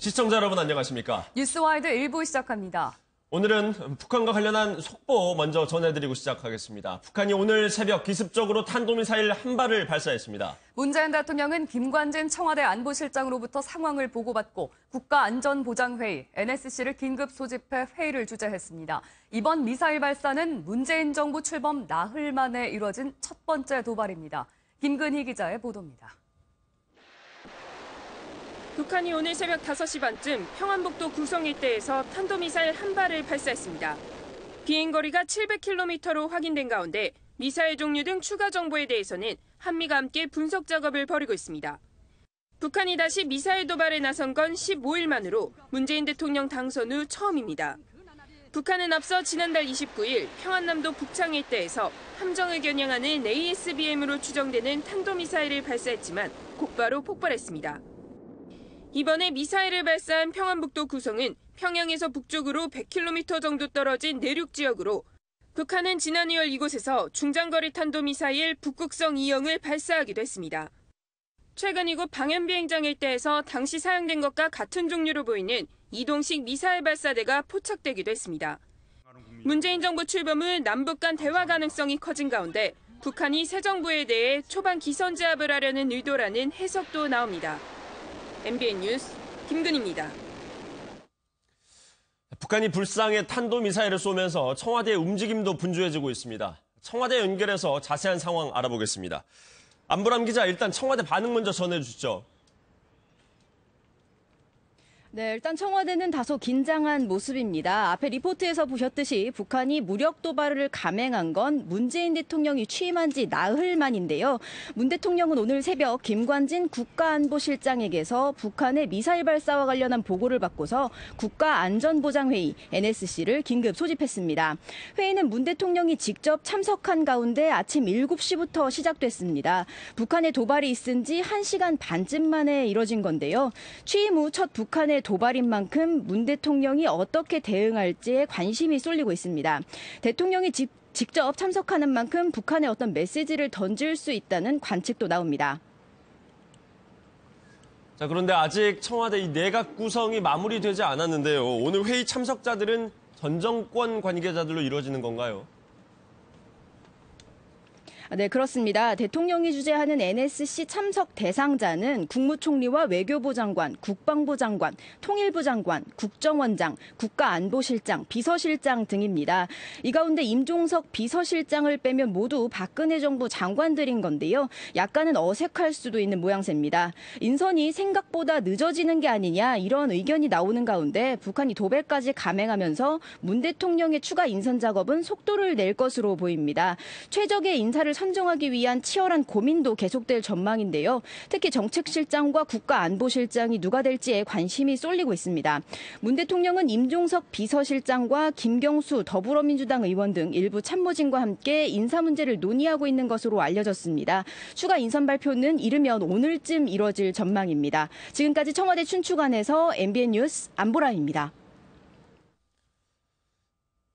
시청자 여러분 안녕하십니까? 뉴스와이드 1부 시작합니다. 오늘은 북한과 관련한 속보 먼저 전해드리고 시작하겠습니다. 북한이 오늘 새벽 기습적으로 탄도미사일 한 발을 발사했습니다. 문재인 대통령은 김관진 청와대 안보실장으로부터 상황을 보고받고 국가안전보장회의 NSC를 긴급 소집해 회의를 주재했습니다. 이번 미사일 발사는 문재인 정부 출범 나흘 만에 이뤄진 첫 번째 도발입니다. 김근희 기자의 보도입니다. 북한이 오늘 새벽 5시 반쯤 평안북도 구성 일대에서 탄도미사일 한 발을 발사했습니다. 비행거리가 700km로 확인된 가운데 미사일 종류 등 추가 정보에 대해서는 한미가 함께 분석 작업을 벌이고 있습니다. 북한이 다시 미사일 도발에 나선 건 15일 만으로 문재인 대통령 당선 후 처음입니다. 북한은 앞서 지난달 29일 평안남도 북창 일대에서 함정을 겨냥하는 ASBM으로 추정되는 탄도미사일을 발사했지만 곧바로 폭발했습니다. 이번에 미사일을 발사한 평안북도 구성은 평양에서 북쪽으로 100km 정도 떨어진 내륙 지역으로 북한은 지난 2월 이곳에서 중장거리 탄도미사일 북극성 2형을 발사하기도 했습니다. 최근 이곳 방현비행장 일대에서 당시 사용된 것과 같은 종류로 보이는 이동식 미사일 발사대가 포착되기도 했습니다. 문재인 정부 출범 후 남북 간 대화 가능성이 커진 가운데 북한이 새 정부에 대해 초반 기선제압을 하려는 의도라는 해석도 나옵니다. MBN 뉴스 김근희입니다. 북한이 불상에 탄도미사일을 쏘면서 청와대의 움직임도 분주해지고 있습니다. 청와대 연결해서 자세한 상황 알아보겠습니다. 안보람 기자, 일단 청와대 반응 먼저 전해주시죠. 네, 일단 청와대는 다소 긴장한 모습입니다. 앞에 리포트에서 보셨듯이 북한이 무력 도발을 감행한 건 문재인 대통령이 취임한 지 나흘 만인데요. 문 대통령은 오늘 새벽 김관진 국가안보실장에게서 북한의 미사일 발사와 관련한 보고를 받고서 국가안전보장회의 NSC를 긴급 소집했습니다. 회의는 문 대통령이 직접 참석한 가운데 아침 7시부터 시작됐습니다. 북한의 도발이 있은 지 1시간 반쯤 만에 이뤄진 건데요. 취임 후 첫 북한의 도발인 만큼 문 대통령이 어떻게 대응할지에 관심이 쏠리고 있습니다. 대통령이 직접 참석하는 만큼 북한에 어떤 메시지를 던질 수 있다는 관측도 나옵니다. 자, 그런데 아직 청와대 이 내각 구성이 마무리되지 않았는데요. 오늘 회의 참석자들은 전 정권 관계자들로 이루어지는 건가요? 네, 그렇습니다. 대통령이 주재하는 NSC 참석 대상자는 국무총리와 외교부 장관, 국방부 장관, 통일부 장관, 국정원장, 국가안보실장, 비서실장 등입니다. 이 가운데 임종석 비서실장을 빼면 모두 박근혜 정부 장관들인 건데요. 약간은 어색할 수도 있는 모양새입니다. 인선이 생각보다 늦어지는 게 아니냐 이런 의견이 나오는 가운데 북한이 도발까지 감행하면서 문 대통령의 추가 인선 작업은 속도를 낼 것으로 보입니다. 최적의 인사를 선정하기 위한 치열한 고민도 계속될 전망인데요. 특히 정책실장과 국가안보실장이 누가 될지에 관심이 쏠리고 있습니다. 문 대통령은 임종석 비서실장과 김경수 더불어민주당 의원 등 일부 참모진과 함께 인사 문제를 논의하고 있는 것으로 알려졌습니다. 추가 인선 발표는 이르면 오늘쯤 이뤄질 전망입니다. 지금까지 청와대 춘추관에서 MBN 뉴스 안보라입니다.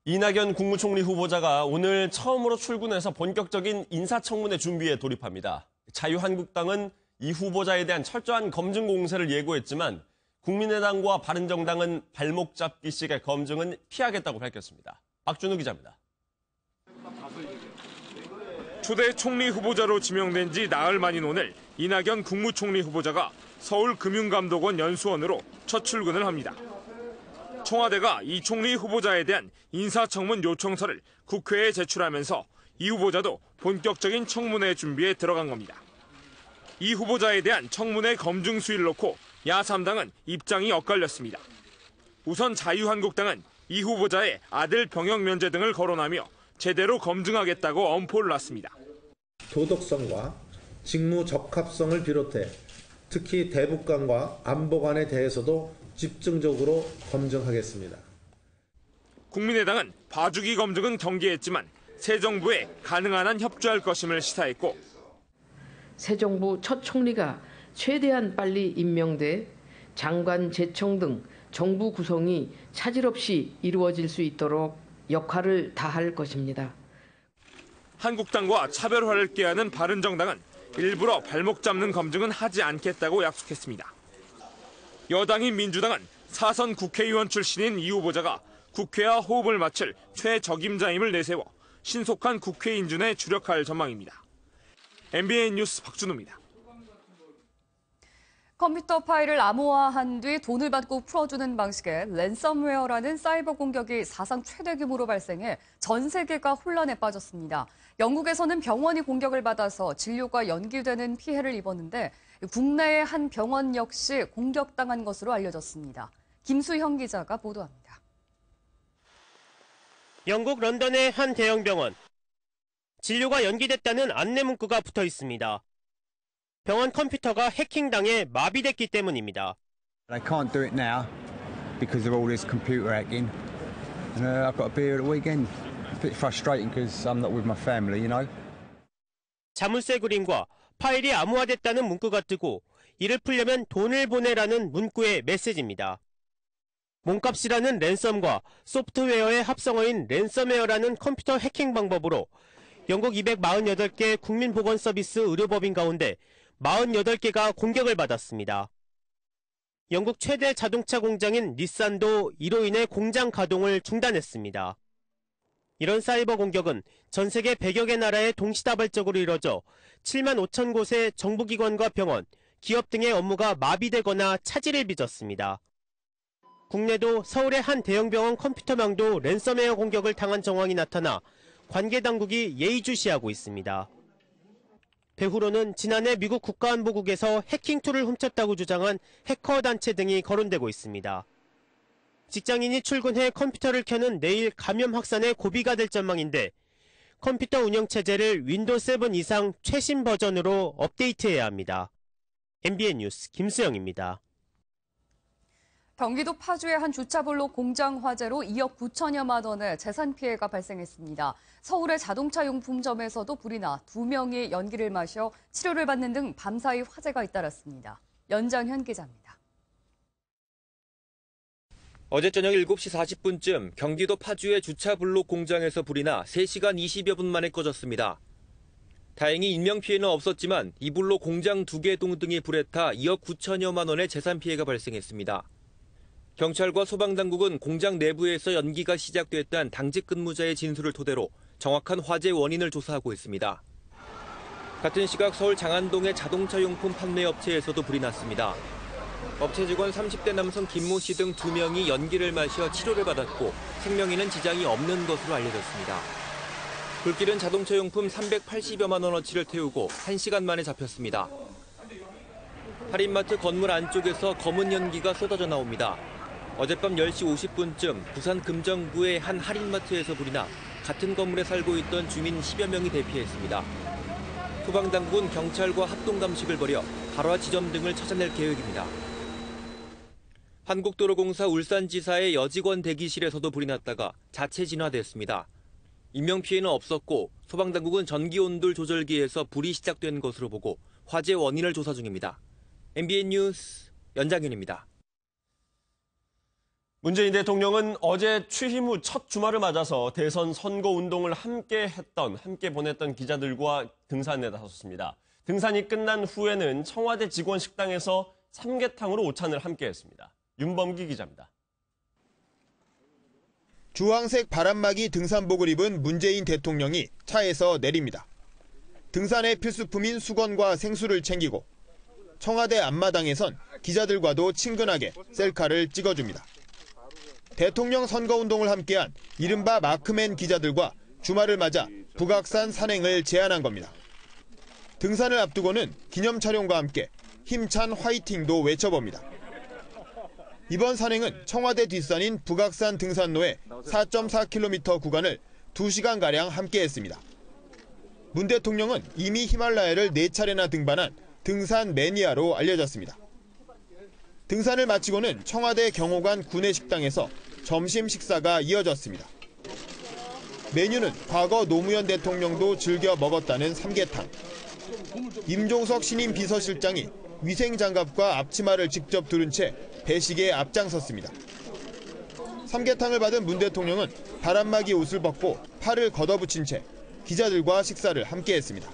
이낙연 국무총리 후보자가 오늘 처음으로 출근해서 본격적인 인사청문회 준비에 돌입합니다. 자유한국당은 이 후보자에 대한 철저한 검증 공세를 예고했지만 국민의당과 바른정당은 발목 잡기식의 검증은 피하겠다고 밝혔습니다. 박준우 기자입니다. 초대 총리 후보자로 지명된 지 나흘 만인 오늘 이낙연 국무총리 후보자가 서울금융감독원 연수원으로 첫 출근을 합니다. 청와대가 이 총리 후보자에 대한 인사청문 요청서를 국회에 제출하면서 이 후보자도 본격적인 청문회 준비에 들어간 겁니다. 이 후보자에 대한 청문회 검증 수위를 놓고 야3당은 입장이 엇갈렸습니다. 우선 자유한국당은 이 후보자의 아들 병역 면제 등을 거론하며 제대로 검증하겠다고 엄포를 놨습니다. 도덕성과 직무 적합성을 비롯해 특히 대북관과 안보관에 대해서도 집중적으로 검증하겠습니다. 국민의당은 봐주기 검증은 경계했지만 새 정부에 가능한 한 협조할 것임을 시사했고 새 정부 첫 총리가 최대한 빨리 임명돼 장관 제청 등 정부 구성이 차질 없이 이루어질 수 있도록 역할을 다할 것입니다. 한국당과 차별화를 꾀하는 바른정당은 일부러 발목 잡는 검증은 하지 않겠다고 약속했습니다. 여당인 민주당은 4선 국회의원 출신인 이 후보자가 국회와 호흡을 맞출 최적임자임을 내세워 신속한 국회 인준에 주력할 전망입니다. MBN 뉴스 박준호입니다. 컴퓨터 파일을 암호화한 뒤 돈을 받고 풀어주는 방식의 랜섬웨어라는 사이버 공격이 사상 최대 규모로 발생해 전 세계가 혼란에 빠졌습니다. 영국에서는 병원이 공격을 받아서 진료가 연기되는 피해를 입었는데 국내의 한 병원 역시 공격당한 것으로 알려졌습니다. 김수형 기자가 보도합니다. 영국 런던의 한 대형 병원. 진료가 연기됐다는 안내 문구가 붙어 있습니다. 병원 컴퓨터가 해킹당해 마비됐기 때문입니다. I can't do it now because of all this computer hacking. And I've got to be here at the weekend. It's a bit frustrating because I'm not with my family, you know. 자물쇠 그림과 파일이 암호화됐다는 문구가 뜨고 이를 풀려면 돈을 보내라는 문구의 메시지입니다. 몸값이라는 랜섬과 소프트웨어의 합성어인 랜섬웨어라는 컴퓨터 해킹 방법으로 영국 248개 국민보건서비스 의료법인 가운데 48개가 공격을 받았습니다. 영국 최대 자동차 공장인 닛산도 이로 인해 공장 가동을 중단했습니다. 이런 사이버 공격은 전 세계 100여 개 나라에 동시다발적으로 이뤄져 7만 5천 곳의 정부기관과 병원, 기업 등의 업무가 마비되거나 차질을 빚었습니다. 국내도 서울의 한 대형병원 컴퓨터망도 랜섬웨어 공격을 당한 정황이 나타나 관계당국이 예의주시하고 있습니다. 배후로는 지난해 미국 국가안보국에서 해킹 툴을 훔쳤다고 주장한 해커 단체 등이 거론되고 있습니다. 직장인이 출근해 컴퓨터를 켜는 내일 감염 확산의 고비가 될 전망인데 컴퓨터 운영체제를 윈도우 7 이상 최신 버전으로 업데이트해야 합니다. MBN 뉴스 김수영입니다. 경기도 파주의 한 주차블록 공장 화재로 2억 9천여만 원의 재산 피해가 발생했습니다. 서울의 자동차 용품점에서도 불이 나 2명이 연기를 마셔 치료를 받는 등 밤사이 화재가 잇따랐습니다. 연장현 기자입니다. 어제 저녁 7시 40분쯤 경기도 파주의 주차블록 공장에서 불이 나 3시간 20여 분 만에 꺼졌습니다. 다행히 인명피해는 없었지만 이 불로 공장 2개 동등이 불에 타 2억 9천여만 원의 재산 피해가 발생했습니다. 경찰과 소방당국은 공장 내부에서 연기가 시작됐다는 당직 근무자의 진술을 토대로 정확한 화재 원인을 조사하고 있습니다. 같은 시각 서울 장안동의 자동차 용품 판매 업체에서도 불이 났습니다. 업체 직원 30대 남성 김모 씨 등 2명이 연기를 마셔 치료를 받았고 생명에는 지장이 없는 것으로 알려졌습니다. 불길은 자동차 용품 380여만 원어치를 태우고 1시간 만에 잡혔습니다. 할인마트 건물 안쪽에서 검은 연기가 쏟아져 나옵니다. 어젯밤 10시 50분쯤 부산 금정구의 한 할인마트에서 불이 나 같은 건물에 살고 있던 주민 10여 명이 대피했습니다. 소방당국은 경찰과 합동감식을 벌여 발화 지점 등을 찾아낼 계획입니다. 한국도로공사 울산지사의 여직원 대기실에서도 불이 났다가 자체 진화됐습니다. 인명피해는 없었고 소방당국은 전기온돌 조절기에서 불이 시작된 것으로 보고 화재 원인을 조사 중입니다. MBN 뉴스 연장현입니다. 문재인 대통령은 어제 취임 후 첫 주말을 맞아서 대선 선거운동을 함께 보냈던 기자들과 등산에 나섰습니다. 등산이 끝난 후에는 청와대 직원 식당에서 삼계탕으로 오찬을 함께했습니다. 윤범기 기자입니다. 주황색 바람막이 등산복을 입은 문재인 대통령이 차에서 내립니다. 등산의 필수품인 수건과 생수를 챙기고 청와대 앞마당에선 기자들과도 친근하게 셀카를 찍어줍니다. 대통령 선거운동을 함께한 이른바 마크맨 기자들과 주말을 맞아 북악산 산행을 제안한 겁니다. 등산을 앞두고는 기념 촬영과 함께 힘찬 화이팅도 외쳐봅니다. 이번 산행은 청와대 뒷산인 북악산 등산로의 4.4km 구간을 2시간가량 함께했습니다. 문 대통령은 이미 히말라야를 4차례나 등반한 등산 매니아로 알려졌습니다. 등산을 마치고는 청와대 경호관 구내식당에서 점심 식사가 이어졌습니다. 메뉴는 과거 노무현 대통령도 즐겨 먹었다는 삼계탕. 임종석 신임 비서실장이 위생장갑과 앞치마를 직접 두른 채 배식에 앞장섰습니다. 삼계탕을 받은 문 대통령은 바람막이 옷을 벗고 팔을 걷어붙인 채 기자들과 식사를 함께했습니다.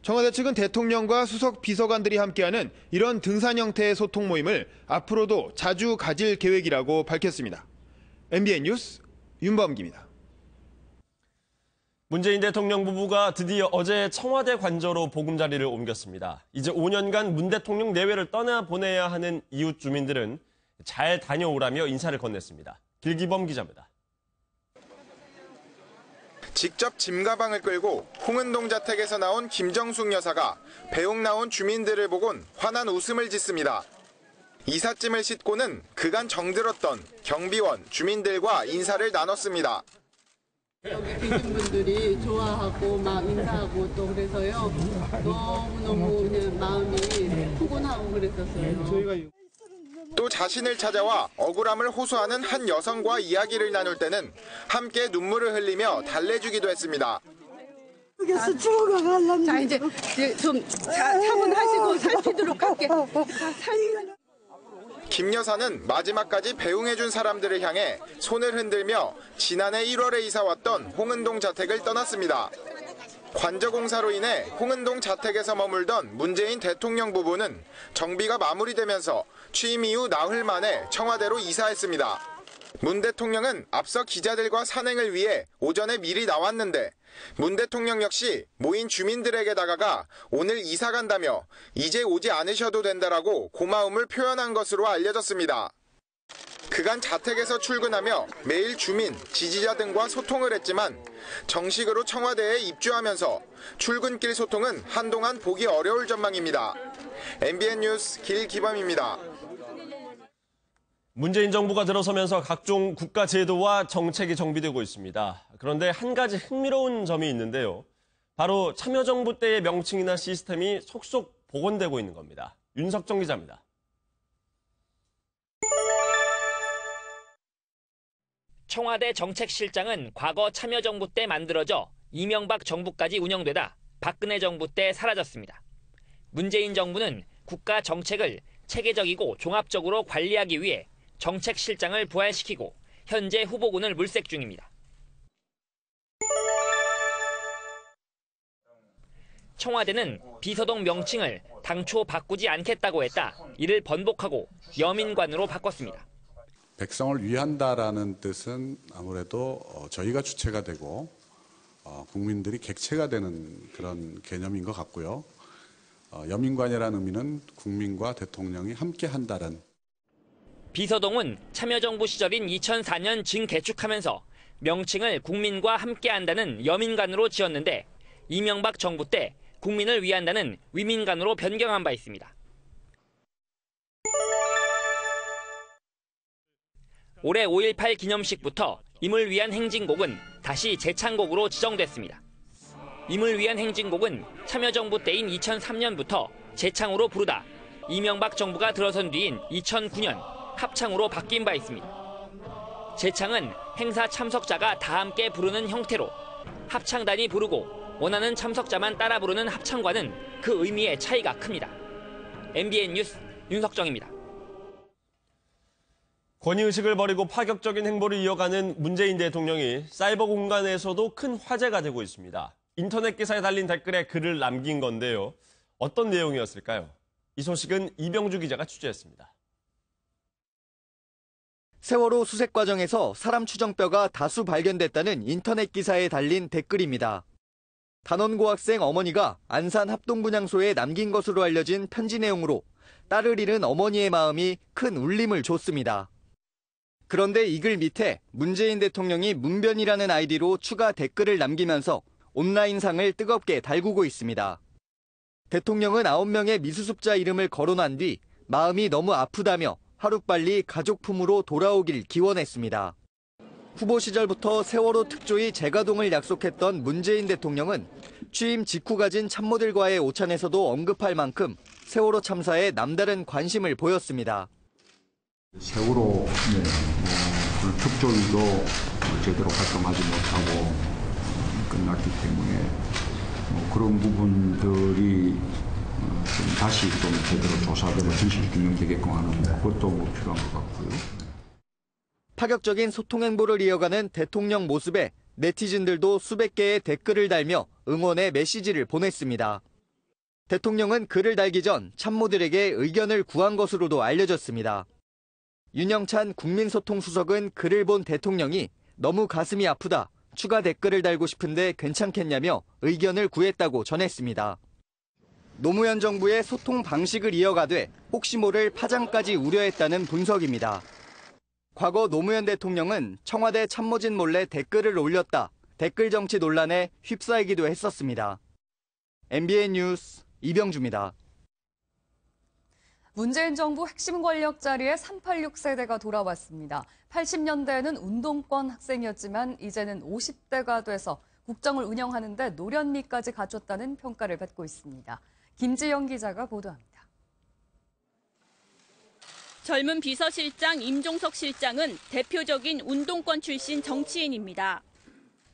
청와대 측은 대통령과 수석 비서관들이 함께하는 이런 등산 형태의 소통 모임을 앞으로도 자주 가질 계획이라고 밝혔습니다. MBN 뉴스 윤범기입니다. 문재인 대통령 부부가 드디어 어제 청와대 관저로 보금자리를 옮겼습니다. 이제 5년간 문 대통령 내외를 떠나보내야 하는 이웃 주민들은 잘 다녀오라며 인사를 건넸습니다. 길기범 기자입니다. 직접 짐가방을 끌고 홍은동 자택에서 나온 김정숙 여사가 배웅 나온 주민들을 보곤 환한 웃음을 짓습니다. 이삿짐을 싣고는 그간 정들었던 경비원, 주민들과 인사를 나눴습니다. 여기 계신 분들이 좋아하고 막 인사하고 또 그래서요. 너무너무 그냥 마음이 푸근하고 그랬었어요. 또 자신을 찾아와 억울함을 호소하는 한 여성과 이야기를 나눌 때는 함께 눈물을 흘리며 달래주기도 했습니다. 여기서 죽어가려면 자 이제 좀 차분하시고 살피도록 할게. 김 여사는 마지막까지 배웅해준 사람들을 향해 손을 흔들며 지난해 1월에 이사왔던 홍은동 자택을 떠났습니다. 관저공사로 인해 홍은동 자택에서 머물던 문재인 대통령 부부는 정비가 마무리되면서 취임 이후 나흘 만에 청와대로 이사했습니다. 문 대통령은 앞서 기자들과 산행을 위해 오전에 미리 나왔는데 문 대통령 역시 모인 주민들에게 다가가 오늘 이사 간다며 이제 오지 않으셔도 된다라고 고마움을 표현한 것으로 알려졌습니다. 그간 자택에서 출근하며 매일 주민, 지지자 등과 소통을 했지만 정식으로 청와대에 입주하면서 출근길 소통은 한동안 보기 어려울 전망입니다. MBN 뉴스 길기범입니다. 문재인 정부가 들어서면서 각종 국가 제도와 정책이 정비되고 있습니다. 그런데 한 가지 흥미로운 점이 있는데요. 바로 참여정부 때의 명칭이나 시스템이 속속 복원되고 있는 겁니다. 윤석정 기자입니다. 청와대 정책실장은 과거 참여정부 때 만들어져 이명박 정부까지 운영되다 박근혜 정부 때 사라졌습니다. 문재인 정부는 국가 정책을 체계적이고 종합적으로 관리하기 위해 정책실장을 부활시키고 현재 후보군을 물색 중입니다. 청와대는 비서동 명칭을 당초 바꾸지 않겠다고 했다. 이를 번복하고 여민관으로 바꿨습니다. 백성을 위한다라는 뜻은 아무래도 저희가 주체가 되고 국민들이 객체가 되는 그런 개념인 것 같고요. 여민관이라는 의미는 국민과 대통령이 함께한다는. 비서동은 참여정부 시절인 2004년 증개축하면서 명칭을 국민과 함께한다는 여민관으로 지었는데 이명박 정부 때 국민을 위한다는 위민관으로 변경한 바 있습니다. 올해 5.18 기념식부터 임을 위한 행진곡은 다시 재창곡으로 지정됐습니다. 임을 위한 행진곡은 참여정부 때인 2003년부터 재창으로 부르다 이명박 정부가 들어선 뒤인 2009년 합창으로 바뀐 바 있습니다. 재창은 행사 참석자가 다 함께 부르는 형태로 합창단이 부르고 원하는 참석자만 따라 부르는 합창과는 그 의미의 차이가 큽니다. MBN 뉴스 윤석정입니다. 권위의식을 버리고 파격적인 행보를 이어가는 문재인 대통령이 사이버 공간에서도 큰 화제가 되고 있습니다. 인터넷 기사에 달린 댓글에 글을 남긴 건데요. 어떤 내용이었을까요? 이 소식은 이병주 기자가 취재했습니다. 세월호 수색 과정에서 사람 추정뼈가 다수 발견됐다는 인터넷 기사에 달린 댓글입니다. 단원고 학생 어머니가 안산 합동분향소에 남긴 것으로 알려진 편지 내용으로 딸을 잃은 어머니의 마음이 큰 울림을 줬습니다. 그런데 이 글 밑에 문재인 대통령이 문변이라는 아이디로 추가 댓글을 남기면서 온라인상을 뜨겁게 달구고 있습니다. 대통령은 9명의 미수습자 이름을 거론한 뒤 마음이 너무 아프다며 하루빨리 가족 품으로 돌아오길 기원했습니다. 후보 시절부터 세월호 특조위 재가동을 약속했던 문재인 대통령은 취임 직후 가진 참모들과의 오찬에서도 언급할 만큼 세월호 참사에 남다른 관심을 보였습니다. 세월호 특조위도 제대로 활동하지 못하고 끝났기 때문에 그런 부분들이 좀 다시 좀 제대로 조사되고 진실 규명되게끔 하는 그것도 필요한 것 같고요. 파격적인 소통 행보를 이어가는 대통령 모습에 네티즌들도 수백 개의 댓글을 달며 응원의 메시지를 보냈습니다. 대통령은 글을 달기 전 참모들에게 의견을 구한 것으로도 알려졌습니다. 윤영찬 국민소통수석은 글을 본 대통령이 너무 가슴이 아프다, 추가 댓글을 달고 싶은데 괜찮겠냐며 의견을 구했다고 전했습니다. 노무현 정부의 소통 방식을 이어가되 혹시 모를 파장까지 우려했다는 분석입니다. 과거 노무현 대통령은 청와대 참모진 몰래 댓글을 올렸다, 댓글 정치 논란에 휩싸이기도 했었습니다. MBN 뉴스 이병주입니다. 문재인 정부 핵심 권력 자리에 386 세대가 돌아왔습니다. 80년대에는 운동권 학생이었지만 이제는 50대가 돼서 국정을 운영하는 데 노련미까지 갖췄다는 평가를 받고 있습니다. 김지영 기자가 보도합니다. 젊은 비서실장 임종석 실장은 대표적인 운동권 출신 정치인입니다.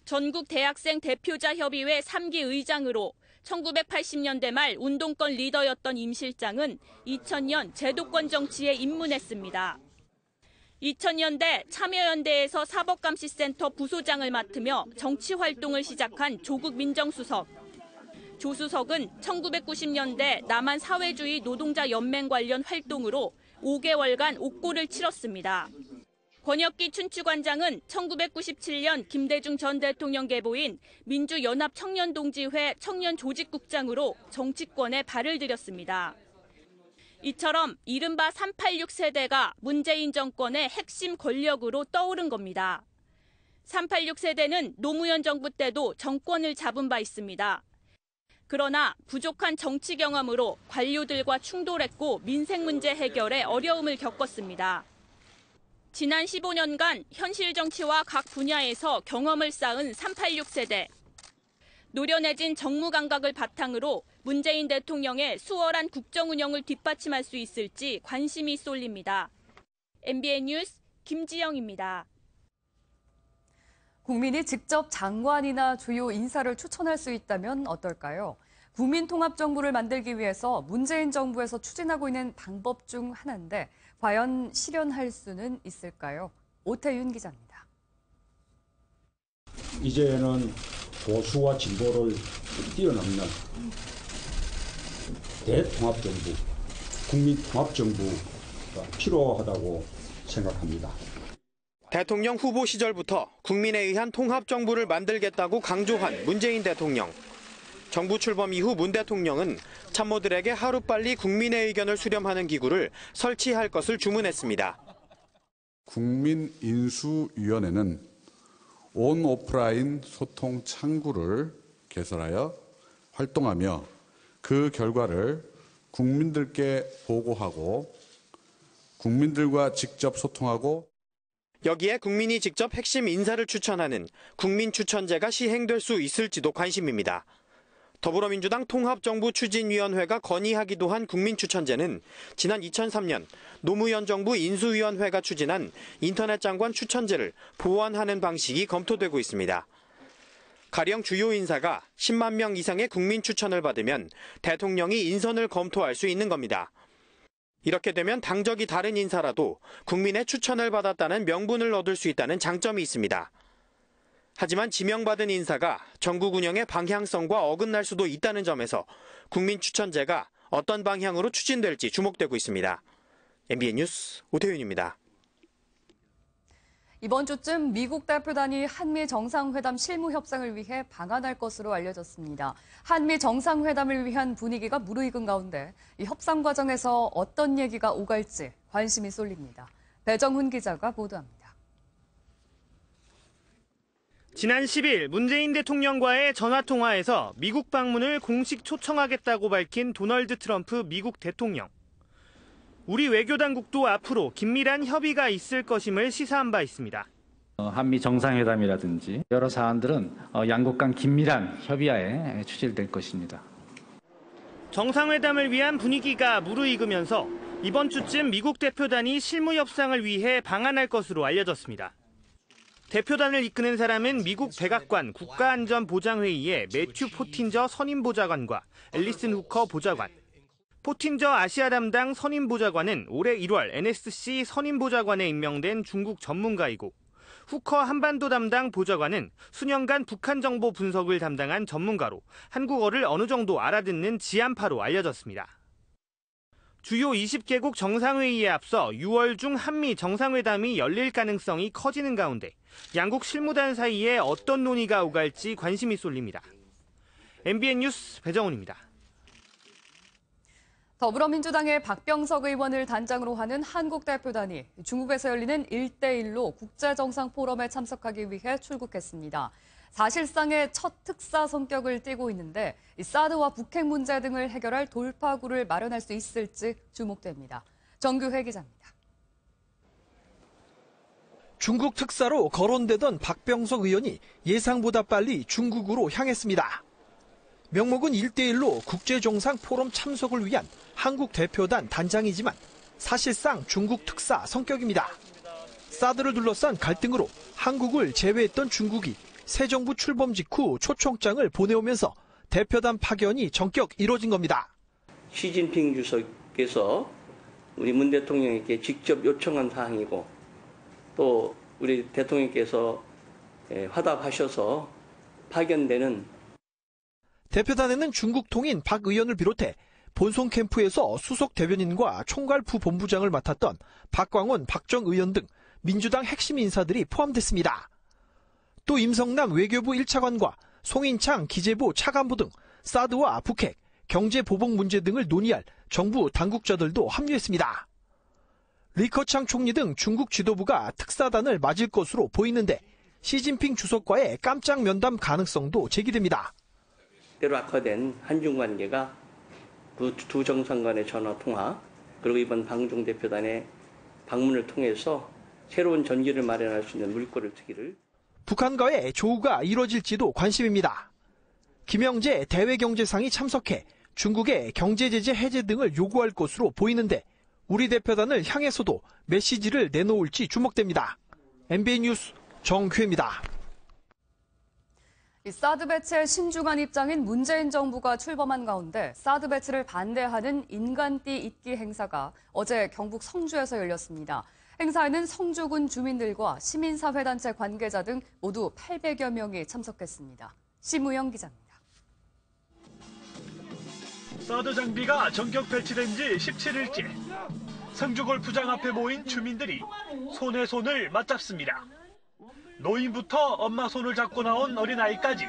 전국 대학생 대표자 협의회 3기 의장으로 1980년대 말 운동권 리더였던 임 실장은 2000년 제도권 정치에 입문했습니다. 2000년대 참여연대에서 사법감시센터 부소장을 맡으며 정치 활동을 시작한 조국 민정수석. 조 수석은 1990년대 남한 사회주의 노동자 연맹 관련 활동으로 5개월간 옥고를 치렀습니다. 권혁기 춘추관장은 1997년 김대중 전 대통령 계보인 민주연합청년동지회 청년조직국장으로 정치권에 발을 들였습니다. 이처럼 이른바 386 세대가 문재인 정권의 핵심 권력으로 떠오른 겁니다. 386 세대는 노무현 정부 때도 정권을 잡은 바 있습니다. 그러나 부족한 정치 경험으로 관료들과 충돌했고 민생 문제 해결에 어려움을 겪었습니다. 지난 15년간 현실 정치와 각 분야에서 경험을 쌓은 386 세대. 노련해진 정무 감각을 바탕으로 문재인 대통령의 수월한 국정 운영을 뒷받침할 수 있을지 관심이 쏠립니다. MBN 뉴스 김지영입니다. 국민이 직접 장관이나 주요 인사를 추천할 수 있다면 어떨까요? 국민통합정부를 만들기 위해서 문재인 정부에서 추진하고 있는 방법 중 하나인데 과연 실현할 수는 있을까요? 오태윤 기자입니다. 이제는 보수와 진보를 뛰어넘는 대통합정부, 국민통합정부가 필요하다고 생각합니다. 대통령 후보 시절부터 국민에 의한 통합정부를 만들겠다고 강조한 문재인 대통령. 정부 출범 이후 문 대통령은 참모들에게 하루빨리 국민의 의견을 수렴하는 기구를 설치할 것을 주문했습니다. 국민인수위원회는 온 오프라인 소통 창구를 개설하여 활동하며 그 결과를 국민들께 보고하고 국민들과 직접 소통하고 여기에 국민이 직접 핵심 인사를 추천하는 국민추천제가 시행될 수 있을지도 관심입니다. 더불어민주당 통합정부추진위원회가 건의하기도 한 국민추천제는 지난 2003년 노무현 정부 인수위원회가 추진한 인터넷 장관 추천제를 보완하는 방식이 검토되고 있습니다. 가령 주요 인사가 10만 명 이상의 국민 추천을 받으면 대통령이 인선을 검토할 수 있는 겁니다. 이렇게 되면 당적이 다른 인사라도 국민의 추천을 받았다는 명분을 얻을 수 있다는 장점이 있습니다. 하지만 지명받은 인사가 전국 운영의 방향성과 어긋날 수도 있다는 점에서 국민 추천제가 어떤 방향으로 추진될지 주목되고 있습니다. MBN 뉴스 오태윤입니다. 이번 주쯤 미국 대표단이 한미 정상회담 실무 협상을 위해 방한할 것으로 알려졌습니다. 한미 정상회담을 위한 분위기가 무르익은 가운데 이 협상 과정에서 어떤 얘기가 오갈지 관심이 쏠립니다. 배정훈 기자가 보도합니다. 지난 10일 문재인 대통령과의 전화통화에서 미국 방문을 공식 초청하겠다고 밝힌 도널드 트럼프 미국 대통령. 우리 외교당국도 앞으로 긴밀한 협의가 있을 것임을 시사한 바 있습니다. 한미 정상회담이라든지 여러 사안들은 양국 간 긴밀한 협의하에 추진될 것입니다. 정상회담을 위한 분위기가 무르익으면서 이번 주쯤 미국 대표단이 실무 협상을 위해 방한할 것으로 알려졌습니다. 대표단을 이끄는 사람은 미국 백악관 국가안전보장회의의 매튜 포틴저 선임보좌관과 앨리슨 후커 보좌관. 포틴저 아시아 담당 선임보좌관은 올해 1월 NSC 선임보좌관에 임명된 중국 전문가이고 후커 한반도 담당 보좌관은 수년간 북한 정보 분석을 담당한 전문가로 한국어를 어느 정도 알아듣는 지안파로 알려졌습니다. 주요 20개국 정상회의에 앞서 6월 중 한미 정상회담이 열릴 가능성이 커지는 가운데 양국 실무단 사이에 어떤 논의가 오갈지 관심이 쏠립니다. MBN 뉴스 배정훈입니다. 더불어민주당의 박병석 의원을 단장으로 하는 한국 대표단이 중국에서 열리는 1대1로 국제정상포럼에 참석하기 위해 출국했습니다. 사실상의 첫 특사 성격을 띠고 있는데 사드와 북핵 문제 등을 해결할 돌파구를 마련할 수 있을지 주목됩니다. 정규회 기자입니다. 중국 특사로 거론되던 박병석 의원이 예상보다 빨리 중국으로 향했습니다. 명목은 1대1로 국제정상포럼 참석을 위한 한국 대표단 단장이지만 사실상 중국 특사 성격입니다. 사드를 둘러싼 갈등으로 한국을 제외했던 중국이 새 정부 출범 직후 초청장을 보내오면서 대표단 파견이 전격 이뤄진 겁니다. 시진핑 주석께서 우리 문 대통령에게 직접 요청한 사항이고 또 우리 대통령께서 화답하셔서 파견되는 대표단에는 중국 통인 박 의원을 비롯해 본송 캠프에서 수석 대변인과 총괄 부본부장을 맡았던 박광원, 박정 의원 등 민주당 핵심 인사들이 포함됐습니다. 또 임성남 외교부 1차관과 송인창 기재부 차관부 등 사드와 북핵, 경제 보복 문제 등을 논의할 정부 당국자들도 합류했습니다. 리커창 총리 등 중국 지도부가 특사단을 맞을 것으로 보이는데 시진핑 주석과의 깜짝 면담 가능성도 제기됩니다. 때로 악화된 한중 관계가 두 정상 간의 전화 통화 그리고 이번 방중 대표단의 방문을 통해서 새로운 전기를 마련할 수 있는 물꼬를 트기를 북한과의 조우가 이뤄질지도 관심입니다. 김영재 대외경제상이 참석해 중국의 경제제재 해제 등을 요구할 것으로 보이는데 우리 대표단을 향해서도 메시지를 내놓을지 주목됩니다. MBN 뉴스 정규입니다. 사드 배치에 신중한 입장인 문재인 정부가 출범한 가운데 사드 배치를 반대하는 인간띠 잇기 행사가 어제 경북 성주에서 열렸습니다. 행사에는 성주군 주민들과 시민사회단체 관계자 등 모두 800여 명이 참석했습니다. 심우영 기자입니다. 사드 장비가 전격 배치된 지 17일째. 성주 골프장 앞에 모인 주민들이 손에 손을 맞잡습니다. 노인부터 엄마 손을 잡고 나온 어린아이까지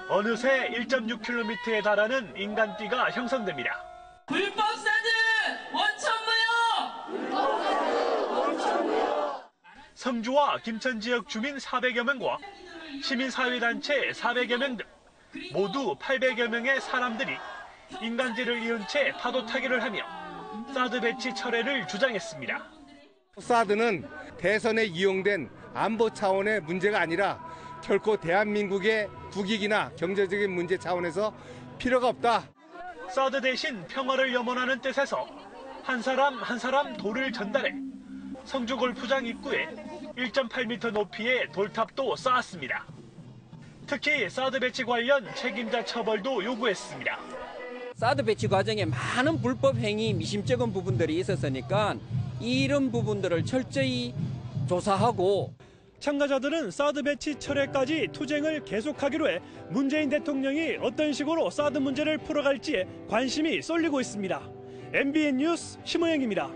어느새 1.6km에 달하는 인간띠가 형성됩니다. 불법 사드 원천무효! 성주와 김천 지역 주민 400여 명과 시민사회단체 400여 명 등 모두 800여 명의 사람들이 인간띠를 이은 채 파도 타기를 하며 사드 배치 철회를 주장했습니다. 사드는 대선에 이용된 안보 차원의 문제가 아니라 결코 대한민국의 국익이나 경제적인 문제 차원에서 필요가 없다. 사드 대신 평화를 염원하는 뜻에서 한 사람 한 사람 돌을 전달해 성주 골프장 입구에 1.8m 높이의 돌탑도 쌓았습니다. 특히 사드 배치 관련 책임자 처벌도 요구했습니다. 사드 배치 과정에 많은 불법 행위, 미심쩍은 부분들이 있었으니까 이런 부분들을 철저히 조사하고 참가자들은 사드 배치 철회까지 투쟁을 계속하기로 해 문재인 대통령이 어떤 식으로 사드 문제를 풀어갈지에 관심이 쏠리고 있습니다. MBN 뉴스 심우영입니다.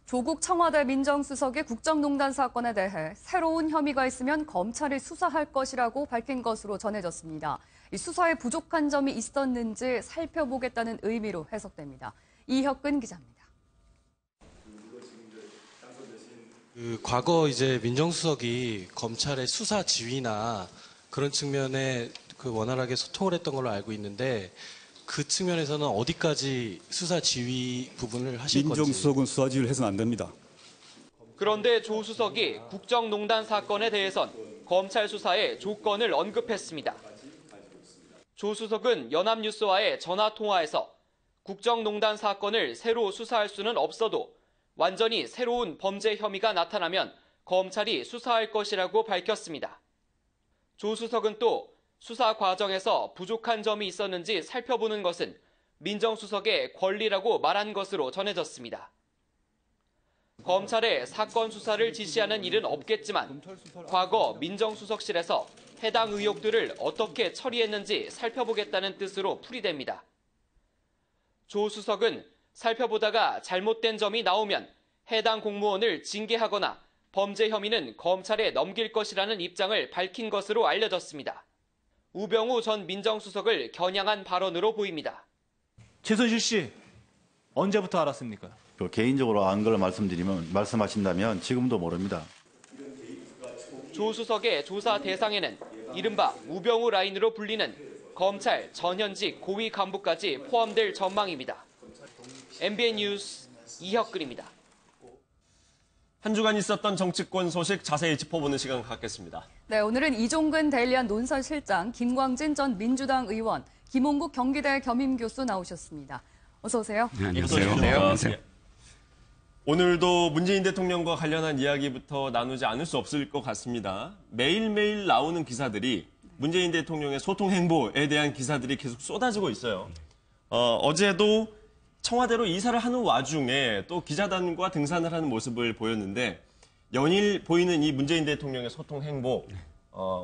조국 청와대 민정수석이 국정농단 사건에 대해 새로운 혐의가 있으면 검찰이 수사할 것이라고 밝힌 것으로 전해졌습니다. 이 수사에 부족한 점이 있었는지 살펴보겠다는 의미로 해석됩니다. 이혁근 기자입니다. 과거 이제 민정수석이 검찰의 수사 지휘나 그런 측면에 원활하게 소통을 했던 걸로 알고 있는데 그 측면에서는 어디까지 수사 지휘 부분을 하실 건지. 민정수석은 수사 지휘를 해서는 안 됩니다. 그런데 조 수석이 국정농단 사건에 대해선 검찰 수사의 조건을 언급했습니다. 조 수석은 연합뉴스와의 전화통화에서 국정농단 사건을 새로 수사할 수는 없어도 완전히 새로운 범죄 혐의가 나타나면 검찰이 수사할 것이라고 밝혔습니다. 조 수석은 또 수사 과정에서 부족한 점이 있었는지 살펴보는 것은 민정수석의 권리라고 말한 것으로 전해졌습니다. 검찰에 사건 수사를 지시하는 일은 없겠지만 과거 민정수석실에서 해당 의혹들을 어떻게 처리했는지 살펴보겠다는 뜻으로 풀이됩니다. 조 수석은 살펴보다가 잘못된 점이 나오면 해당 공무원을 징계하거나 범죄 혐의는 검찰에 넘길 것이라는 입장을 밝힌 것으로 알려졌습니다. 우병우 전 민정수석을 겨냥한 발언으로 보입니다. 최순실 씨, 언제부터 알았습니까? 개인적으로 안 걸 말씀하신다면 지금도 모릅니다. 조 수석의 조사 대상에는 이른바 우병우 라인으로 불리는 검찰 전현직 고위 간부까지 포함될 전망입니다. MBN 뉴스 이혁근입니다. 한 주간 있었던 정치권 소식 자세히 짚어보는 시간 갖겠습니다. 네, 오늘은 이종근 데일리안 논설실장, 김광진 전 민주당 의원, 김홍국 경기대 겸임교수 나오셨습니다. 어서 오세요. 네, 안녕하세요. 오늘도 문재인 대통령과 관련한 이야기부터 나누지 않을 수 없을 것 같습니다. 매일매일 나오는 기사들이 문재인 대통령의 소통 행보에 대한 기사들이 계속 쏟아지고 있어요. 어제도 청와대로 이사를 하는 와중에 또 기자단과 등산을 하는 모습을 보였는데 연일 보이는 이 문재인 대통령의 소통 행보,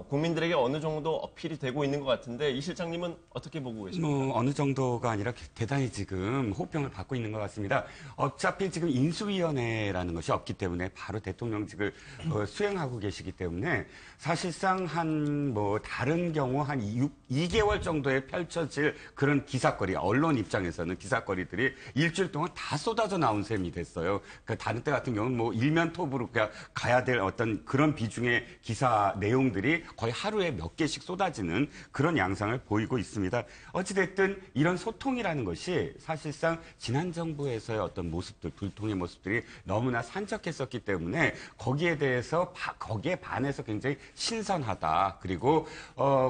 국민들에게 어느 정도 어필이 되고 있는 것 같은데 이 실장님은 어떻게 보고 계십니까? 어느 정도가 아니라 대단히 지금 호평을 받고 있는 것 같습니다. 어차피 지금 인수위원회라는 것이 없기 때문에 바로 대통령직을 수행하고 계시기 때문에 사실상 다른 경우 한 2개월 정도에 펼쳐질 그런 기사거리, 언론 입장에서는 기사거리들이 일주일 동안 다 쏟아져 나온 셈이 됐어요. 그러니까 다른 때 같은 경우는 일면톱으로 가야 될 어떤 그런 비중의 기사 내용들이 거의 하루에 몇 개씩 쏟아지는 그런 양상을 보이고 있습니다. 어찌됐든 이런 소통이라는 것이 사실상 지난 정부에서의 어떤 모습들, 불통의 모습들이 너무나 산적했었기 때문에 거기에 대해서 거기에 반해서 굉장히 신선하다. 그리고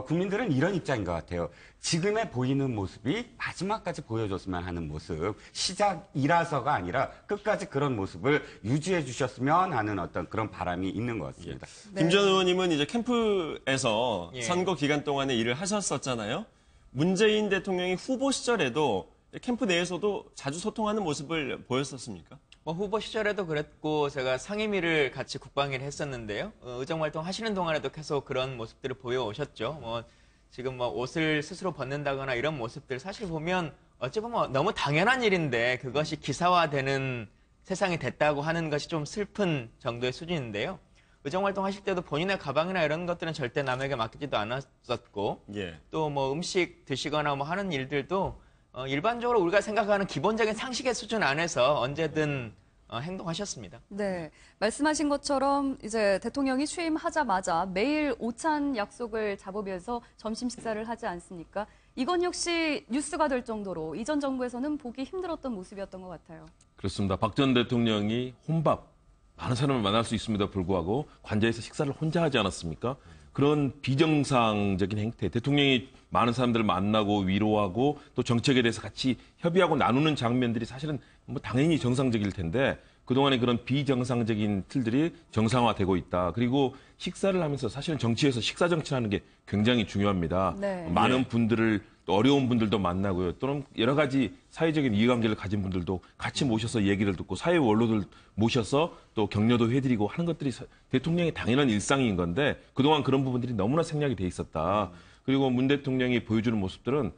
국민들은 이런 입장인 것 같아요. 지금에 보이는 모습이 마지막까지 보여줬으면 하는 모습, 시작이라서가 아니라 끝까지 그런 모습을 유지해 주셨으면 하는 어떤 그런 바람이 있는 것 같습니다. 네. 김 전 의원님은 이제 캠프에서 선거 기간 동안에 일을 하셨었잖아요. 문재인 대통령이 후보 시절에도 캠프 내에서도 자주 소통하는 모습을 보였었습니까? 후보 시절에도 그랬고 제가 상임위를 같이 국방위를 했었는데요. 의정활동 하시는 동안에도 계속 그런 모습들을 보여오셨죠. 지금 옷을 스스로 벗는다거나 이런 모습들 사실 보면 어찌 보면 너무 당연한 일인데 그것이 기사화되는 세상이 됐다고 하는 것이 좀 슬픈 정도의 수준인데요. 의정활동 하실 때도 본인의 가방이나 이런 것들은 절대 남에게 맡기지도 않았었고 또 음식 드시거나 하는 일들도 일반적으로 우리가 생각하는 기본적인 상식의 수준 안에서 언제든 행동하셨습니다. 네, 말씀하신 것처럼 이제 대통령이 취임하자마자 매일 오찬 약속을 잡으면서 점심 식사를 하지 않습니까? 이건 역시 뉴스가 될 정도로 이전 정부에서는 보기 힘들었던 모습이었던 것 같아요. 그렇습니다. 박 전 대통령이 혼밥, 많은 사람을 만날 수 있음에도 불구하고 관저에서 식사를 혼자 하지 않았습니까? 그런 비정상적인 행태, 대통령이 많은 사람들을 만나고 위로하고 또 정책에 대해서 같이 협의하고 나누는 장면들이 사실은 당연히 정상적일 텐데 그동안의 그런 비정상적인 틀들이 정상화되고 있다. 그리고 식사를 하면서 사실은 정치에서 식사 정치라는 게 굉장히 중요합니다. 네. 많은 분들을 또 어려운 분들도 만나고요. 또는 여러 가지 사회적인 이해관계를 가진 분들도 같이 모셔서 얘기를 듣고 사회 원로들 모셔서 또 격려도 해드리고 하는 것들이 대통령의 당연한 일상인 건데 그동안 그런 부분들이 너무나 생략이 돼 있었다. 그리고 문 대통령이 보여주는 모습들은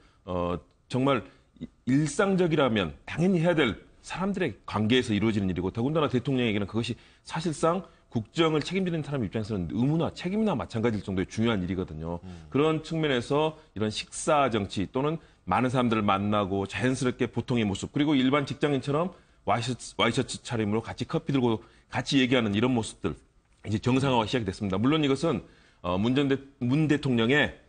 정말 일상적이라면 당연히 해야 될 사람들의 관계에서 이루어지는 일이고 더군다나 대통령에게는 그것이 사실상 국정을 책임지는 사람 입장에서는 의무나 책임이나 마찬가지일 정도의 중요한 일이거든요. 그런 측면에서 이런 식사 정치 또는 많은 사람들을 만나고 자연스럽게 보통의 모습 그리고 일반 직장인처럼 와이셔츠 차림으로 같이 커피 들고 같이 얘기하는 이런 모습들 이제 정상화가 시작이 됐습니다. 물론 이것은 문 대통령의